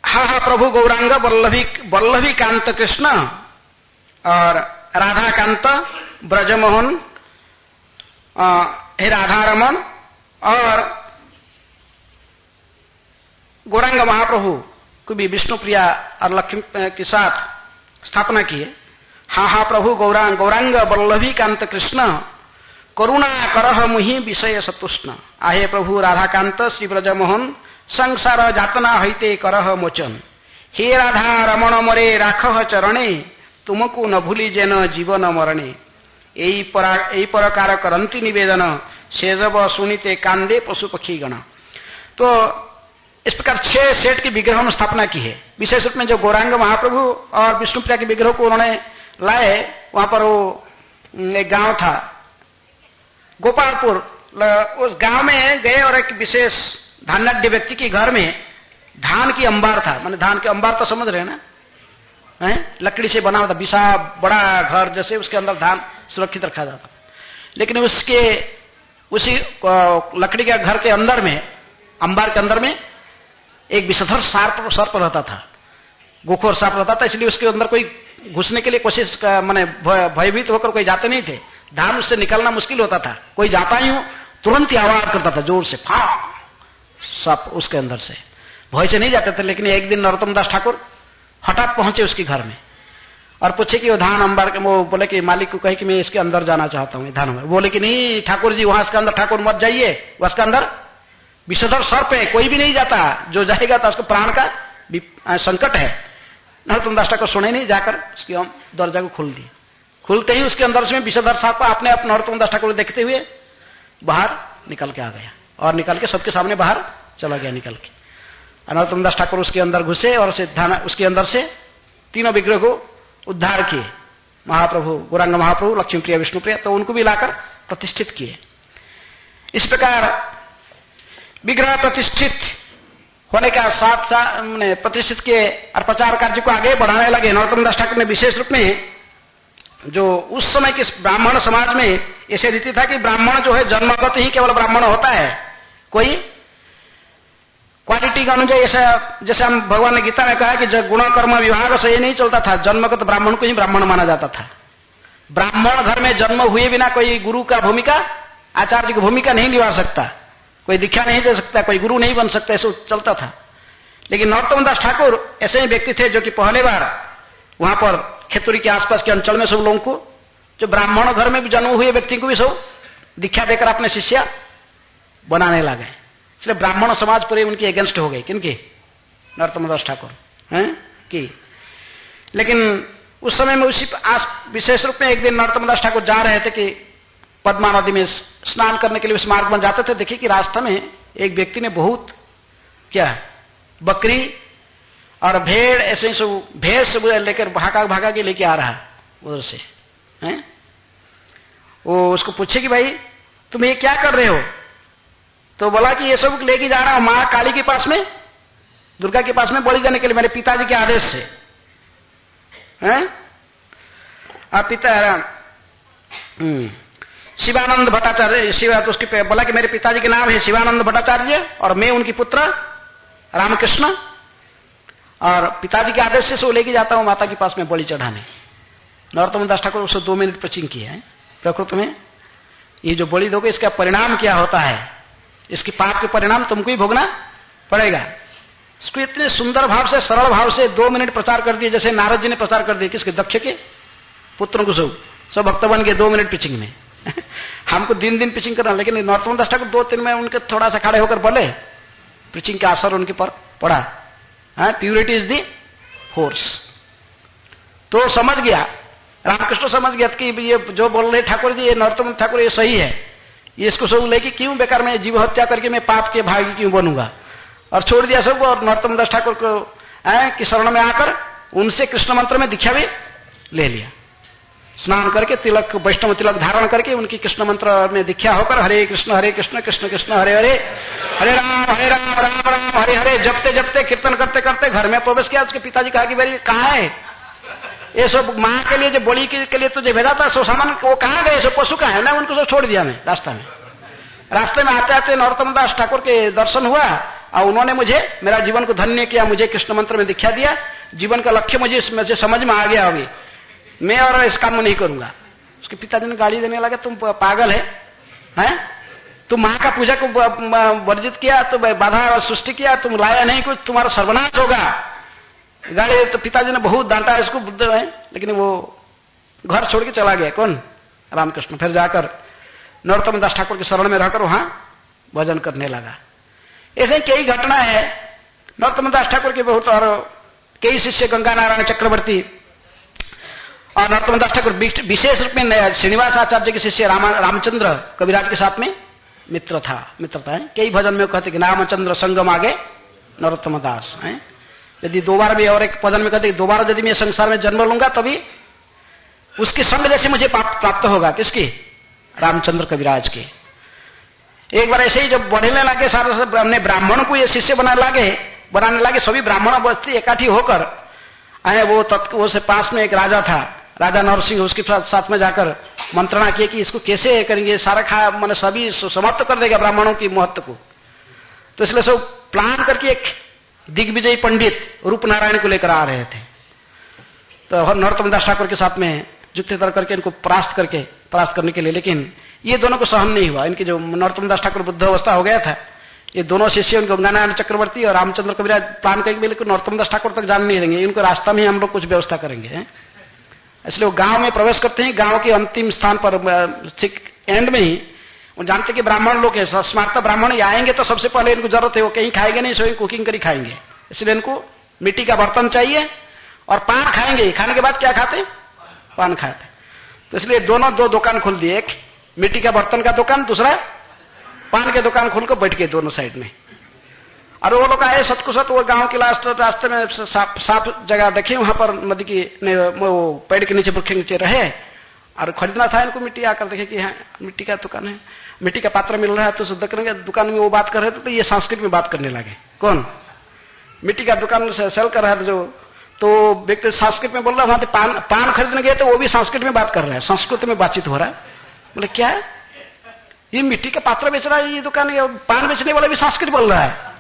S1: हा प्रभु गौरांग वल्लभी कांत कृष्ण और राधा कांत ब्रजमोहन, हे राधा रमन, और गौरांग महाप्रभु को भी विष्णु प्रिया और लक्ष्मी के साथ स्थापना की है। हा प्रभु गौरांग वल्लभी कांत कृष्ण, करुणा करह मुहि विषय सतुष्ण। आहे प्रभु राधाकांत श्री ब्रजमोहन, संसार जातना हईते करह मोचन। हे राधा रमण मरे राखह चरणे, तुमको न भूली जेन जीवन मरणे। यही प्रकार करंती निवेदन, सेजब सुनिते कांदे पशु पक्षी गण। तो इस प्रकार 6 सेठ की विग्रहों में स्थापना की है। विशेष रूप में जो गौरांग महाप्रभु और विष्णुप्रिया के विग्रह को उन्होंने लाए, वहां पर वो एक गांव था गोपालपुर, उस गांव में गए और एक विशेष धान्याढ्य व्यक्ति के घर में धान की अंबार था। माने धान के अंबार तो समझ रहे हैं ना, लकड़ी से बना होता, विशाल बड़ा घर जैसे, उसके अंदर धान सुरक्षित रखा जाता। लेकिन उसी लकड़ी के घर के अंदर में, अंबार के अंदर में एक विषधर सर्प रहता था, गोखोर सांप रहता था। इसलिए उसके अंदर कोई घुसने के लिए कोशिश, माने भयभीत होकर कोई जाते नहीं थे। धान उससे निकलना मुश्किल होता था। कोई जाता ही हो तुरंत ही आवाज करता था जोर से, फा सांप उसके अंदर से, भय से नहीं जाते थे। लेकिन एक दिन नरोत्तम दास ठाकुर हठात पहुंचे उसके घर में और पूछे कि वो धान अंबार के, वो बोले कि मालिक को कहे कि मैं इसके अंदर जाना चाहता हूं धान में। बोले कि नहीं ठाकुर जी, वहां इसके अंदर ठाकुर मत जाइए, उसके अंदर विषधर सर्प है, कोई भी नहीं जाता, जो जाएगा तो उसको प्राण का संकट है। नरोत्तम दास ठाकुर सुने नहीं, जाकर उसकी दरवाजा को खोल दिया। खुलते ही उसके अंदर से विषधर सर्प अपने आप नरोत्तम दास ठाकुर देखते हुए बाहर निकल के आ गया और निकल के सबके सामने बाहर चला गया निकल के। नरोत्तम दास ठाकुर उसके अंदर घुसे और उसके अंदर से 3 विग्रह को उद्धार किए, महाप्रभु गौरांग महाप्रभु, लक्ष्मी प्रिया, विष्णु प्रिया। तो उनको भी लाकर प्रतिष्ठित किए। इस प्रकार विग्रह प्रतिष्ठित होने का साथ प्रतिष्ठित किए और प्रचार कार्य को आगे बढ़ाने लगे। नरोत्तम दास ठाकुर ने विशेष रूप में, जो उस समय के ब्राह्मण समाज में ऐसे रीति था कि ब्राह्मण जो है जन्मगत ही केवल ब्राह्मण होता है, कोई क्वालिटी का अनुसार, ऐसा जैसे हम भगवान ने गीता में कहा कि गुण कर्म विभाग से ये नहीं चलता था। जन्मगत ब्राह्मण को ही ब्राह्मण माना जाता था। ब्राह्मण घर में जन्म हुए बिना कोई गुरु का भूमिका, आचार्य की भूमिका नहीं निभा सकता, कोई दीक्षा नहीं दे सकता, कोई गुरु नहीं बन सकता, ऐसा चलता था। लेकिन नरोत्तम दास ठाकुर ऐसे ही व्यक्ति थे जो कि पहले बार वहां पर खेतुरी के आसपास के अंचल में सब लोगों को, जो ब्राह्मण घर में भी जन्म हुए व्यक्ति को भी सब दीक्षा देकर अपने शिष्य बनाने लगे। इसलिए ब्राह्मण समाज पूरे उनके अगेंस्ट हो गए। किनके? नरोत्तम दास ठाकुर हैं कि। लेकिन उस समय में उसी विशेष रूप में एक दिन नरोत्तम दास ठाकुर जा रहे थे कि पद्मा नदी में स्नान करने के लिए उस मार्ग में जाते थे। देखिए कि रास्ते में एक व्यक्ति ने बहुत क्या बकरी और भेड़ ऐसे सब भेड़ सब लेकर भागा के लेके आ रहा है उधर से हैं। वो उसको पूछे कि भाई तुम ये क्या कर रहे हो? तो बोला कि ये सब लेके जा रहा हूं मां काली के पास में, दुर्गा के पास में बलि देने के लिए मेरे पिताजी के आदेश से हैं। आप पिता शिवानंद भट्टाचार्य, शिवा तो उसके बोला कि मेरे पिताजी के नाम है शिवानंद भट्टाचार्य और मैं उनकी पुत्र रामकृष्ण, और पिताजी के आदेश से वो लेके जाता हूं माता के पास में बलि चढ़ाने। नरोत्तम दास ठाकुर उसको 2 मिनट प्रचिंग किया है। प्रकृति में ये जो बलि दोगे इसका परिणाम क्या होता है, इसकी पाप के परिणाम तुमको ही भोगना पड़ेगा। इसको इतने सुंदर भाव से सरल भाव से 2 मिनट प्रचार कर दिए, जैसे नारद जी ने प्रचार कर दिए किसके, दक्ष के पुत्रों को सब भक्त बन गए 2 मिनट पिचिंग में। हमको दिन पिचिंग करना, लेकिन नरोत्तम दास ठाकुर 2-3 में उनके थोड़ा सा खड़े होकर बोले, पिचिंग का असर उनके पर पड़ा। Purity is the force. तो समझ गया रामकृष्ण, समझ गया कि ये जो बोल रहे ठाकुर जी, ये नरोत्तम ठाकुर ये सही है, ये इसको सब लेके क्यों बेकार में जीव हत्या करके मैं पाप के भागी क्यों बनूंगा, और छोड़ दिया सबको। और नरोत्तम दास ठाकुर को कि शरण में आकर उनसे कृष्ण मंत्र में दीक्षा भी ले लिया। स्नान करके तिलक, वैष्णव तिलक धारण करके उनकी कृष्ण मंत्र में दीक्षा होकर हरे कृष्ण कृष्ण कृष्ण हरे हरे, हरे राम राम राम हरे हरे जपते जपते कीर्तन करते करते घर में प्रवेश किया। उसके पिताजी कहा कि मेरी कहाँ है ये सब माँ के लिए जो बलि के लिए तुझे भेजा था सो सामान, वो कहाँ गए, सो पशु कहाँ है ना, उनको सब छोड़ दिया मैं रास्ता में। रास्ते में आते आते नरोत्तम दास ठाकुर के दर्शन हुआ और उन्होंने मुझे मेरा जीवन को धन्य किया, मुझे कृष्ण मंत्र में दीक्षा दिया। जीवन का लक्ष्य मुझे समझ में आ गया अभी, मैं और इस काम में नहीं करूंगा। उसके पिताजी ने गाली देने लगा, तुम पागल है, तुम मां का पूजा को वर्जित किया, तो बाधा सृष्टि किया, तुम लाया नहीं कुछ, तुम्हारा सर्वनाश होगा। गाली तो पिताजी ने बहुत डांटा इसको, बुद्ध है, लेकिन वो घर छोड़ के चला गया। कौन? रामकृष्ण। फिर जाकर नरोत्तम दास ठाकुर की शरण में रहकर वहां भजन करने लगा। ऐसे कई घटना है नरोत्तम दास ठाकुर के बहुत, और कई शिष्य गंगा नारायण चक्रवर्ती और नरोत्तम दास ठाकुर विशेष रूप में श्रीनिवास आचार्य के शिष्य रामचंद्र कविराज के साथ में मित्रता है। कई भजन में कहते कि रामचंद्र संगम आगे नरोत्तम दास है। यदि 2 बार भी, और एक भजन में कहते 2 बार यदि मैं संसार में जन्म लूंगा तभी उसके संग जैसे मुझे प्राप्त होगा। किसकी? रामचंद्र कविराज के। एक बार ऐसे ही जब बढ़ने लगे सारे हमने ब्राह्मणों को ये शिष्य बनाने लगे सभी ब्राह्मण बस्ती इकट्ठी होकर आए। वो से पास में एक राजा था, राजा नरसिंह, उसके साथ में जाकर मंत्रणा किए कि इसको कैसे करेंगे, सारा मैंने सभी समाप्त कर देगा ब्राह्मणों की महत्व को। तो इसलिए सब प्लान करके एक दिग्विजयी पंडित रूपनारायण को लेकर आ रहे थे। तो नरोत्तम दास ठाकुर के साथ में युक्ति तर्क करके इनको परास्त करने के लिए, लेकिन ये दोनों को सहन नहीं हुआ। इनके जो नरोत्तम दास ठाकुर बुद्ध अवस्था हो गया था, ये दोनों शिष्य उनको गंगानारायण चक्रवर्ती और रामचंद्र कविराज प्लान करके बिल्कुल नरोत्तम दास ठाकुर तक जाने नहीं देंगे, इनको रास्ता में हम लोग कुछ व्यवस्था करेंगे। इसलिए वो गांव में प्रवेश करते हैं, गांव के अंतिम स्थान पर ठीक एंड में ही वो जानते कि ब्राह्मण लोग है, स्मार्त ब्राह्मण आएंगे तो सबसे पहले इनको जरूरत है, वो कहीं खाएंगे नहीं, स्वयं कुकिंग करी खाएंगे। इसलिए इनको मिट्टी का बर्तन चाहिए और पान खाएंगे। खाने के बाद क्या खाते? पान खाते। तो इसलिए दोनों 2 दुकान खोल दिए, एक मिट्टी का बर्तन का दुकान, दूसरा पान के दुकान खोलकर बैठ गए दोनों साइड में। और वो लोग आए सतकुसत, वो गांव के रास्ते में साफ जगह देखे, वहां पर नदी की वो पेड़ के नीचे वृक्ष के नीचे रहे और खरीदना था इनको मिट्टी। आकर देखे कि हाँ मिट्टी का दुकान है, मिट्टी का पात्र मिल रहा है, तो शुद्ध करेंगे। दुकान में वो बात कर रहे थे तो ये संस्कृत में बात करने लगे। कौन? मिट्टी का दुकान से सेल कर रहा था जो, तो व्यक्ति संस्कृत में बोल रहा है। वहां पान खरीदने गए तो वो भी संस्कृत में बात कर रहे हैं, संस्कृत में बातचीत हो रहा है। बोले क्या है ये, मिट्टी का पात्र बेच रहा है ये दुकान, पान बेचने वाला भी संस्कृत बोल रहा है।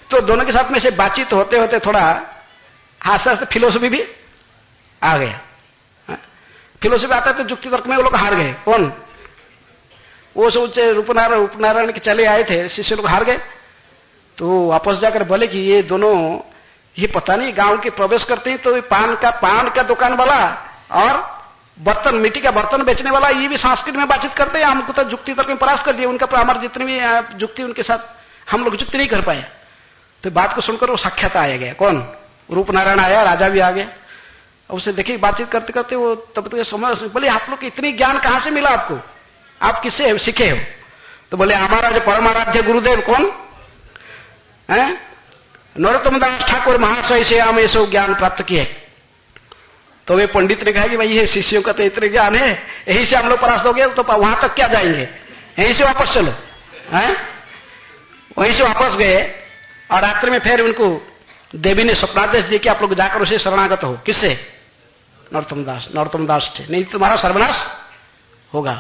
S1: तो दोनों के साथ में से बातचीत होते होते थोड़ा हास्य हास्य फिलोसफी भी आ गया। फिलोसफी आता है तो युक्ति तर्क में वो लोग हार गए। कौन? वो सोचे रूपनारायण के चले आए थे शिष्य लोग हार गए। तो वापस जाकर बोले कि ये दोनों ये पता नहीं गांव के प्रवेश करते हैं तो पान का दुकान वाला और बर्तन, मिट्टी का बर्तन बेचने वाला, ये भी संस्कृत में बातचीत करते हैं। हमको तो युक्ति तर्क में परास्त कर दिया, उनका हमारे जितने भी युक्ति उनके साथ हम लोग युक्ति नहीं कर पाए। तो बात को सुनकर वो साक्षात आया गया। कौन? रूपनारायण आया, राजा भी आ गया। उससे देखिए बातचीत करते करते वो तब तक समझ, बोले आप लोग इतनी ज्ञान कहां से मिला आपको, आप किससे सीखे हो? तो बोले हमारा जो परमाराध्य गुरुदेव कौन है, नरोत्तम दास ठाकुर महाशय से हम ये सब ज्ञान प्राप्त किए। तो वे पंडित ने कहा कि भाई ये शिष्यों का तो इतने ज्ञान है, यही से हम लोग परास्त हो गए, तो वहां तक क्या जाएंगे, यहीं से वापस चलो। हैं वहीं से वापस गए और रात्रि में फिर उनको देवी ने स्वप्नादेश दिया कि आप लोग जाकर उसे शरणागत हो। किससे? नरोत्तम दास से, नहीं तुम्हारा सर्वनाश होगा।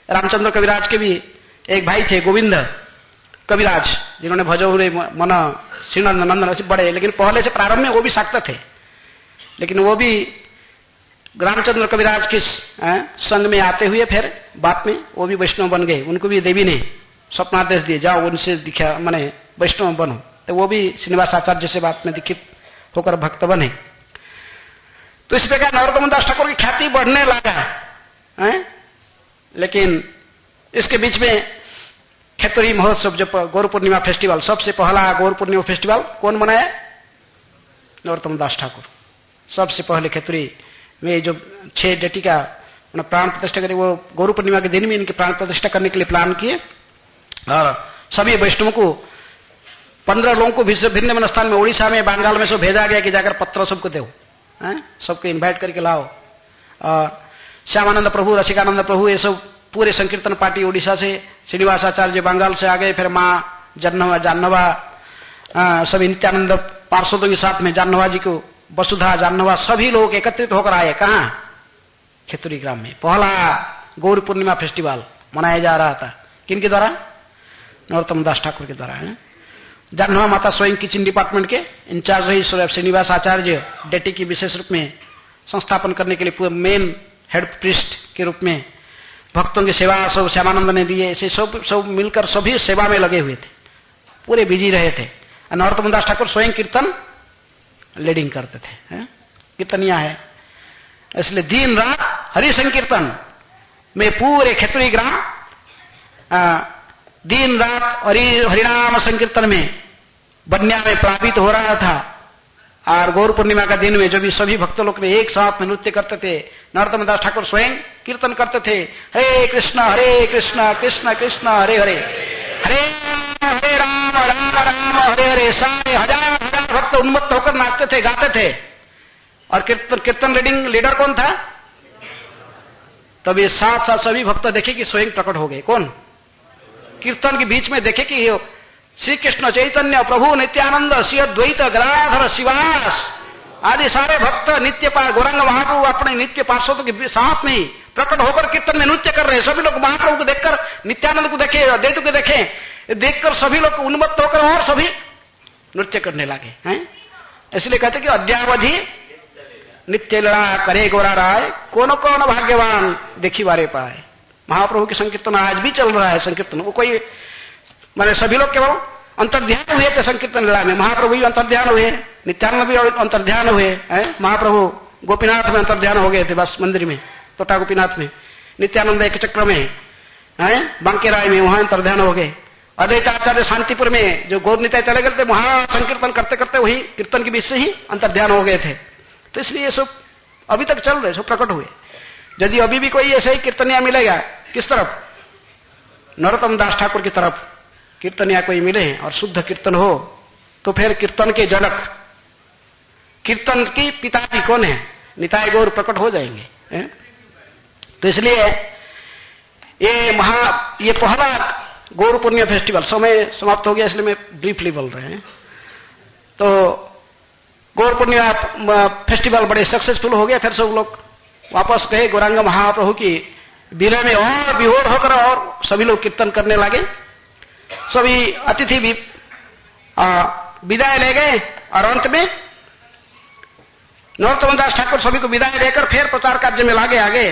S1: रामचंद्र कविराज के भी एक भाई थे गोविंद कविराज, जिन्होंने भजो रे मन श्रीनंदन बड़े, लेकिन पहले से प्रारंभ में वो भी शाक्त थे, लेकिन वो भी रामचंद्र कविराज के संग में आते हुए फिर बाद में वो भी वैष्णव बन गए। उनको भी देवी ने स्वप्नादेश दिए, जाओ उनसे दिखा माने वैष्णव बनो, तो वो भी श्रीनिवास आचार्य से बात में दीक्षित होकर भक्त बने। तो इस प्रकार नरोत्तम दास ठाकुर की ख्याति बढ़ने लगा है। लेकिन इसके बीच में खेतुरी महोत्सव, जो गौर पूर्णिमा फेस्टिवल, सबसे पहला गौर पूर्णिमा फेस्टिवल कौन मनाया? नरोत्तम दास ठाकुर। सबसे पहले खेतुरी में जो 6 डेटी का प्राण प्रतिष्ठा करे, वो गौर पूर्णिमा के दिन में इनके प्राण प्रतिष्ठा करने के लिए प्लान किए और सभी वैष्णवों को 15 लोगों को भिन्न भिन्न स्थान में, उड़ीसा में, बंगाल में सब भेजा गया कि जाकर पत्र सबको दो, सबको इन्वाइट करके लाओ। और श्यामानंद प्रभु, रसिकानंद प्रभु, ये सब पूरे संकीर्तन पार्टी उड़ीसा से, श्रीनिवास आचार्य बंगाल से आ गए, फिर माँ जानवा सभी नित्यानंद पार्षदों के साथ में जानवा जी को, वसुधा जानवा, सभी लोग एकत्रित होकर आए। कहाँ? खेतुरी ग्राम में पहला गौर पूर्णिमा फेस्टिवल मनाया जा रहा था। किनके द्वारा? नरोत्तम दास ठाकुर के द्वारा। जानवा माता स्वयं किचन डिपार्टमेंट के इंचार्ज रही श्रीनिवास आचार्य डेटी की विशेष रूप में संस्थापन करने के लिए पूरे मेन हेड प्रिस्ट के रूप में भक्तों की सेवा सब श्यामानंद ने दिए। ऐसे सब मिलकर सभी सेवा में लगे हुए थे, पूरे बिजी रहे थे। नरोत्तम दास ठाकुर स्वयं कीर्तन लीडिंग करते थे, कीर्तनिया है, इसलिए दिन रात हरि संकीर्तन में पूरे खेतुरी ग्राम दिन रात हरिनाम संकीर्तन में बन्या में प्लावित हो रहा था। और गौर पूर्णिमा का दिन में जो भी सभी भक्त लोग एक साथ में नृत्य करते थे, नरोत्तम दास ठाकुर स्वयं कीर्तन करते थे, हरे कृष्ण कृष्ण कृष्ण हरे हरे, हरे हरे राम राम राम हरे हरे। सारे हजार हजार भक्त उन्मत्त होकर नाचते थे, गाते थे। और कीर्तन लीडर कौन था? तब ये साथ साथ सभी भक्त देखे कि स्वयं प्रकट हो गए। कौन? कीर्तन के बीच में देखे कि श्री कृष्ण चैतन्य प्रभु नित्यानंद श्री अद्वैत गदाधर शिवास आदि सारे भक्त नित्य गौरांग महाप्रभु अपने नित्य पार्षदों के साथ में प्रकट होकर कीर्तन में नृत्य कर रहे हैं। सभी लोग महाप्रभु को देखकर, नित्यानंद को देखे, अद्वैत को देखे, देखकर सभी लोग उन्मत्त होकर और सभी नृत्य करने लगे हैं। इसलिए कहते कि अद्यावधि नित्य लड़ा करे गोरा राय, कौन कौन भाग्यवान देखी बारे पाए। महाप्रभु की संकीर्तन आज भी चल रहा है। संकीर्तन वो कोई माने सभी लोग केवल अंतर्ध्यान हुए थे संकीर्तन लीला में। महाप्रभु भी अंतर्ध्यान हुए, नित्यानंद भी अंतर्ध्यान हुए हैं। महाप्रभु गोपीनाथ में अंतर्ध्यान हो गए थे, बस मंदिर में, तोटा गोपीनाथ में। नित्यानंद एक चक्र में है, बांके राय में, वहां अंतर्ध्यान हो गए। अद्वैताचार्य शांतिपुर में जो गौर निताय चले गए थे, वहां संकीर्तन करते करते वही कीर्तन के बीच से ही अंतर्ध्यान हो गए थे। तो इसलिए ये सब अभी तक चल रहे, सब प्रकट हुए। यदि अभी भी कोई ऐसे ही कीर्तनिया मिलेगा, किस तरफ? नरोत्तम दास ठाकुर की तरफ कीर्तनिया कोई मिले और शुद्ध कीर्तन हो, तो फिर कीर्तन के जनक, कीर्तन की पिताजी कौन है? निताय गौर प्रकट हो जाएंगे। तो इसलिए ये पहला गौर पूर्णिमा फेस्टिवल, समय समाप्त हो गया इसलिए मैं ब्रीफली बोल रहे हैं। तो गौर पूर्णिमा फेस्टिवल बड़े सक्सेसफुल हो गया। फिर सब लोग वापस गए गौरांग महाप्रभु की विलय में और विभोर होकर, और सभी लोग कीर्तन करने लगे। सभी अतिथि भी विदाई ले गए और अंत में नरोत्तम दास ठाकुर सभी को विदाई देकर फिर प्रचार कार्य में लागे आगे।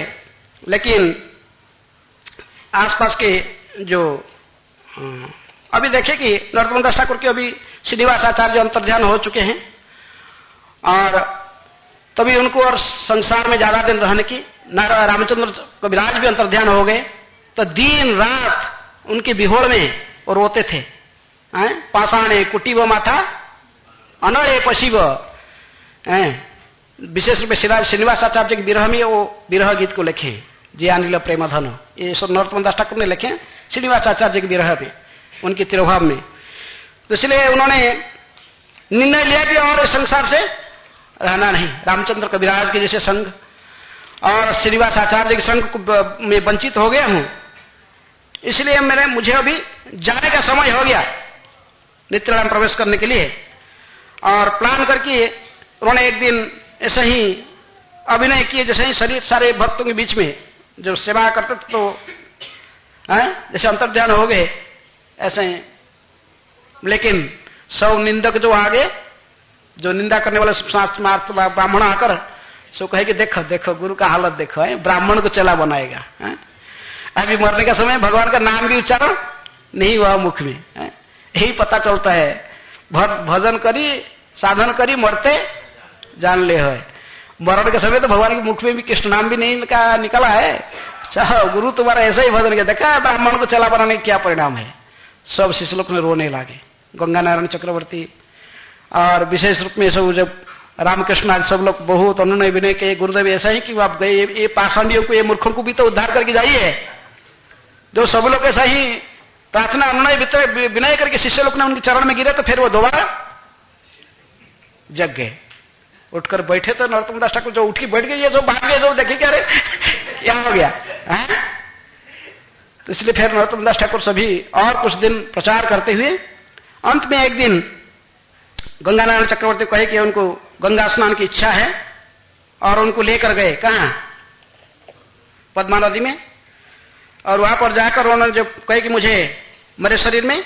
S1: लेकिन आसपास के जो अभी देखे कि नरोत्तम दास ठाकुर के अभी श्रीनिवास आचार्य अंतर्ध्यान हो चुके हैं, और तभी उनको और संसार में ज्यादा दिन रहने की, रामचंद्र कविराज भी अंतर्ध्यान हो गए। तो दिन रात उनकी विहोड़ में और रोते थे। पाषाणे कुटीव माथा अनड़े पशिव, विशेष रूप से श्रीनिवास आचार्य के विरह में वो विरह गीत को लिखे, जे अनिल प्रेम धन, ये सब नरोत्तम दास ठाकुर ने लिखे श्रीनिवास आचार्य के विरह में, उनके तिरोभाव में। तो इसलिए उन्होंने निर्णय लिया कि और इस संसार से रहना नहीं, रामचंद्र कविराज के जैसे संग और श्रीनिवास आचार्य के संग में वंचित हो गया हूं, इसलिए मुझे अभी जाने का समय हो गया नित्यालय में प्रवेश करने के लिए। और प्लान करके उन्होंने एक दिन ऐसे ही अभिनय किए, जैसे ही शरीर सारे भक्तों के बीच में जो सेवा करते थे तो जैसे अंतर्ध्यान हो गए ऐसे ही। लेकिन सब निंदक जो आगे, जो निंदा करने वाले ब्राह्मण आकर सो कहे कि देखो देखो गुरु का हालत देखो, ब्राह्मण को चेला बनाएगा। अभी मरने का समय भगवान का नाम भी उच्चारण नहीं हुआ मुख में, यही पता चलता है। भजन करी साधन करी मरते जान ले है, मरण के समय तो भगवान के मुख में भी कृष्ण नाम भी नहीं निकला है। गुरु तुम्हारा ऐसा ही भजन किया, देखा ब्राह्मण को चेला बनाने का क्या परिणाम है। सब शिष्य लोग में रोने लगे, गंगा नारायण चक्रवर्ती और विशेष रूप में सब जब रामकृष्ण आज सब लोग बहुत अनुनय विनय के, गुरुदेव ऐसा ही कि आप गए ये पाखंडियों को, ये मूर्खों को भी तो उद्धार करके जाइए। जो सब लोग ऐसा ही प्रार्थना अनुनय विनय करके शिष्य लोग ने उनके चरण में गिरे, तो फिर वो दोबारा जग गए। उठकर बैठे तो नरोत्तम दास ठाकुर जो उठ के बैठ गए, ये जो भाग गए, जो देखे क्या रे क्या हो गया है? तो इसलिए फिर नरोत्तम दास ठाकुर सभी और कुछ दिन प्रचार करते हुए अंत में एक दिन गंगा नारायण चक्रवर्ती कहे कि उनको गंगा स्नान की इच्छा है और उनको लेकर गए कहां, पद्मा नदी में। और वहां पर जाकर उन्होंने जो कहे कि मुझे मेरे शरीर में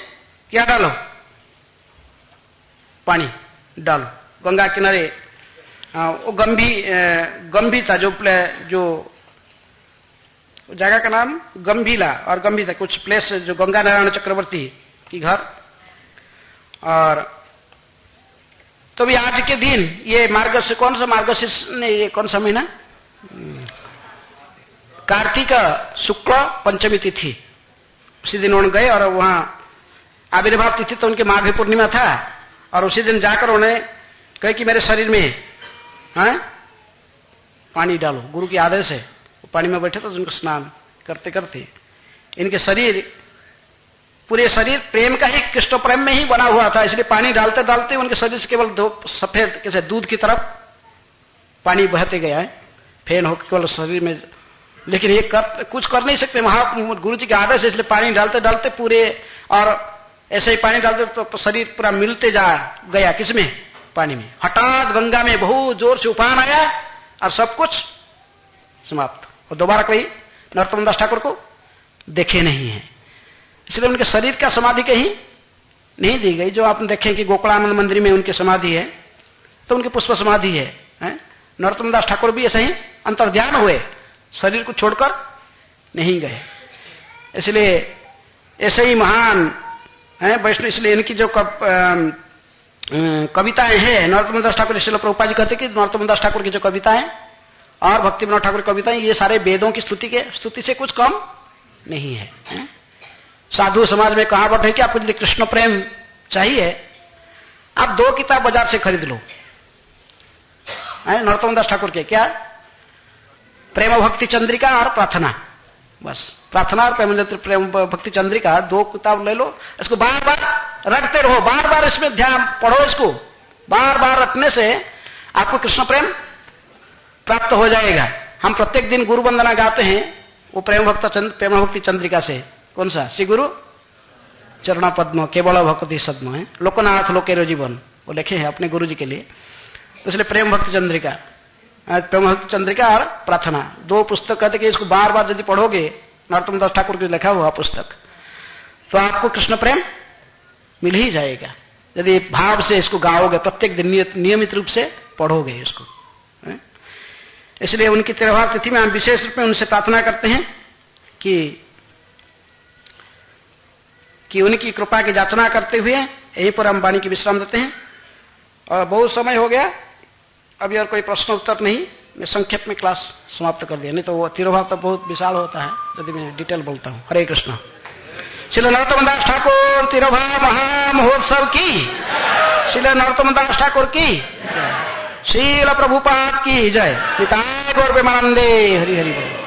S1: क्या डालो, पानी डालो। गंगा किनारे वो गंभी था, जो जगह का नाम गंभीला और गंभी था, कुछ प्लेस जो गंगा नारायण चक्रवर्ती की घर। और तो भी आज के दिन ये मार्गशीर्ष, कौन सा मार्गशीर्ष ने, ये कौन सा महीना, कार्तिक शुक्ल पंचमी तिथि, उसी दिन उन्होंने गए और वहां आविर्भाव तिथि तो उनके माघ पूर्णिमा था। और उसी दिन जाकर उन्हें कहे कि मेरे शरीर में पानी डालो, गुरु के आदेश है। पानी में बैठे तो उनको स्नान करते करते इनके शरीर, पूरे शरीर प्रेम का ही, कृष्ण प्रेम में ही बना हुआ था, इसलिए पानी डालते डालते उनके शरीर से केवल दो सफेद कैसे दूध की तरफ पानी बहते गया है, फेन होकर केवल शरीर में। लेकिन ये कुछ कर नहीं सकते, वहां गुरु जी के आदेश है, इसलिए पानी डालते डालते पूरे, और ऐसे ही पानी डालते तो शरीर पूरा मिलते जा गया, किसमें, पानी में। हठात गंगा में बहुत जोर से उफान आया और सब कुछ समाप्त। और दोबारा कोई नरोत्तम दास ठाकुर को देखे नहीं है, इसलिए उनके शरीर का समाधि कहीं नहीं दी गई। जो आपने देखें कि गोकुलानंद मंदिर में उनकी समाधि है, तो उनकी पुष्प समाधि है। नरोत्तम दास ठाकुर भी ऐसे ही अंतर्ध्यान हुए, शरीर को छोड़कर नहीं गए। इसलिए ऐसे ही महान है वैष्णव। इसलिए इनकी जो कविताएं हैं, नरोत्तम दास ठाकुर, इसलिए प्रभुपाद जी कहते कि नरोत्तम दास ठाकुर की जो कविताएं और भक्ति विनोद ठाकुर की कविताएं, ये सारे वेदों की स्तुति से कुछ कम नहीं है। साधु समाज में कहावत है कि आपको यदि कृष्ण प्रेम चाहिए, आप 2 किताब बाजार से खरीद लो। नरोत्तम दास ठाकुर के क्या, प्रेम भक्ति चंद्रिका और प्रार्थना, बस प्रार्थना और प्रेम भक्ति चंद्रिका 2 किताब ले लो। इसको बार बार रखते रहो, बार बार इसमें ध्यान पढ़ो, इसको बार बार रखने से आपको कृष्ण प्रेम प्राप्त हो जाएगा। हम प्रत्येक दिन गुरु वंदना गाते हैं, वो प्रेम भक्ति चंद्रिका से। कौन सा, श्री गुरु चरणा पद्म केवल भक्ति सद्म है, लोकनाथ लोकेरो जीवन, वो लिखे हैं अपने गुरु जी के लिए। तो इसलिए प्रेम भक्ति चंद्रिका, प्रेम भक्ति चंद्रिका और प्रार्थना 2 पुस्तक कहते कि इसको बार बार यदि पढ़ोगे, नरोत्तम दास ठाकुर की लिखा हुआ पुस्तक, तो आपको कृष्ण प्रेम मिल ही जाएगा यदि भाव से इसको गाओगे, प्रत्येक दिन नियमित रूप से पढ़ोगे इसको। इसलिए उनकी त्योहार तिथि में हम विशेष रूप में उनसे प्रार्थना करते हैं कि उनकी कृपा की याचना करते हुए यहीं पर हम वाणी की विश्राम देते हैं। और बहुत समय हो गया, अभी और कोई प्रश्न उत्तर नहीं, मैं संक्षेप में क्लास समाप्त कर दिया, नहीं तो वो तिरुभाव तो बहुत विशाल होता है यदि मैं डिटेल बोलता हूँ। हरे कृष्ण। श्री नरोत्तम दास ठाकुर तिरुभाव महामहोत्सव की, श्री नरोत्तम दास ठाकुर की। श्रील प्रभुपाद की जय। निताय गौर प्रेमानंदे। हरि हरि बोल।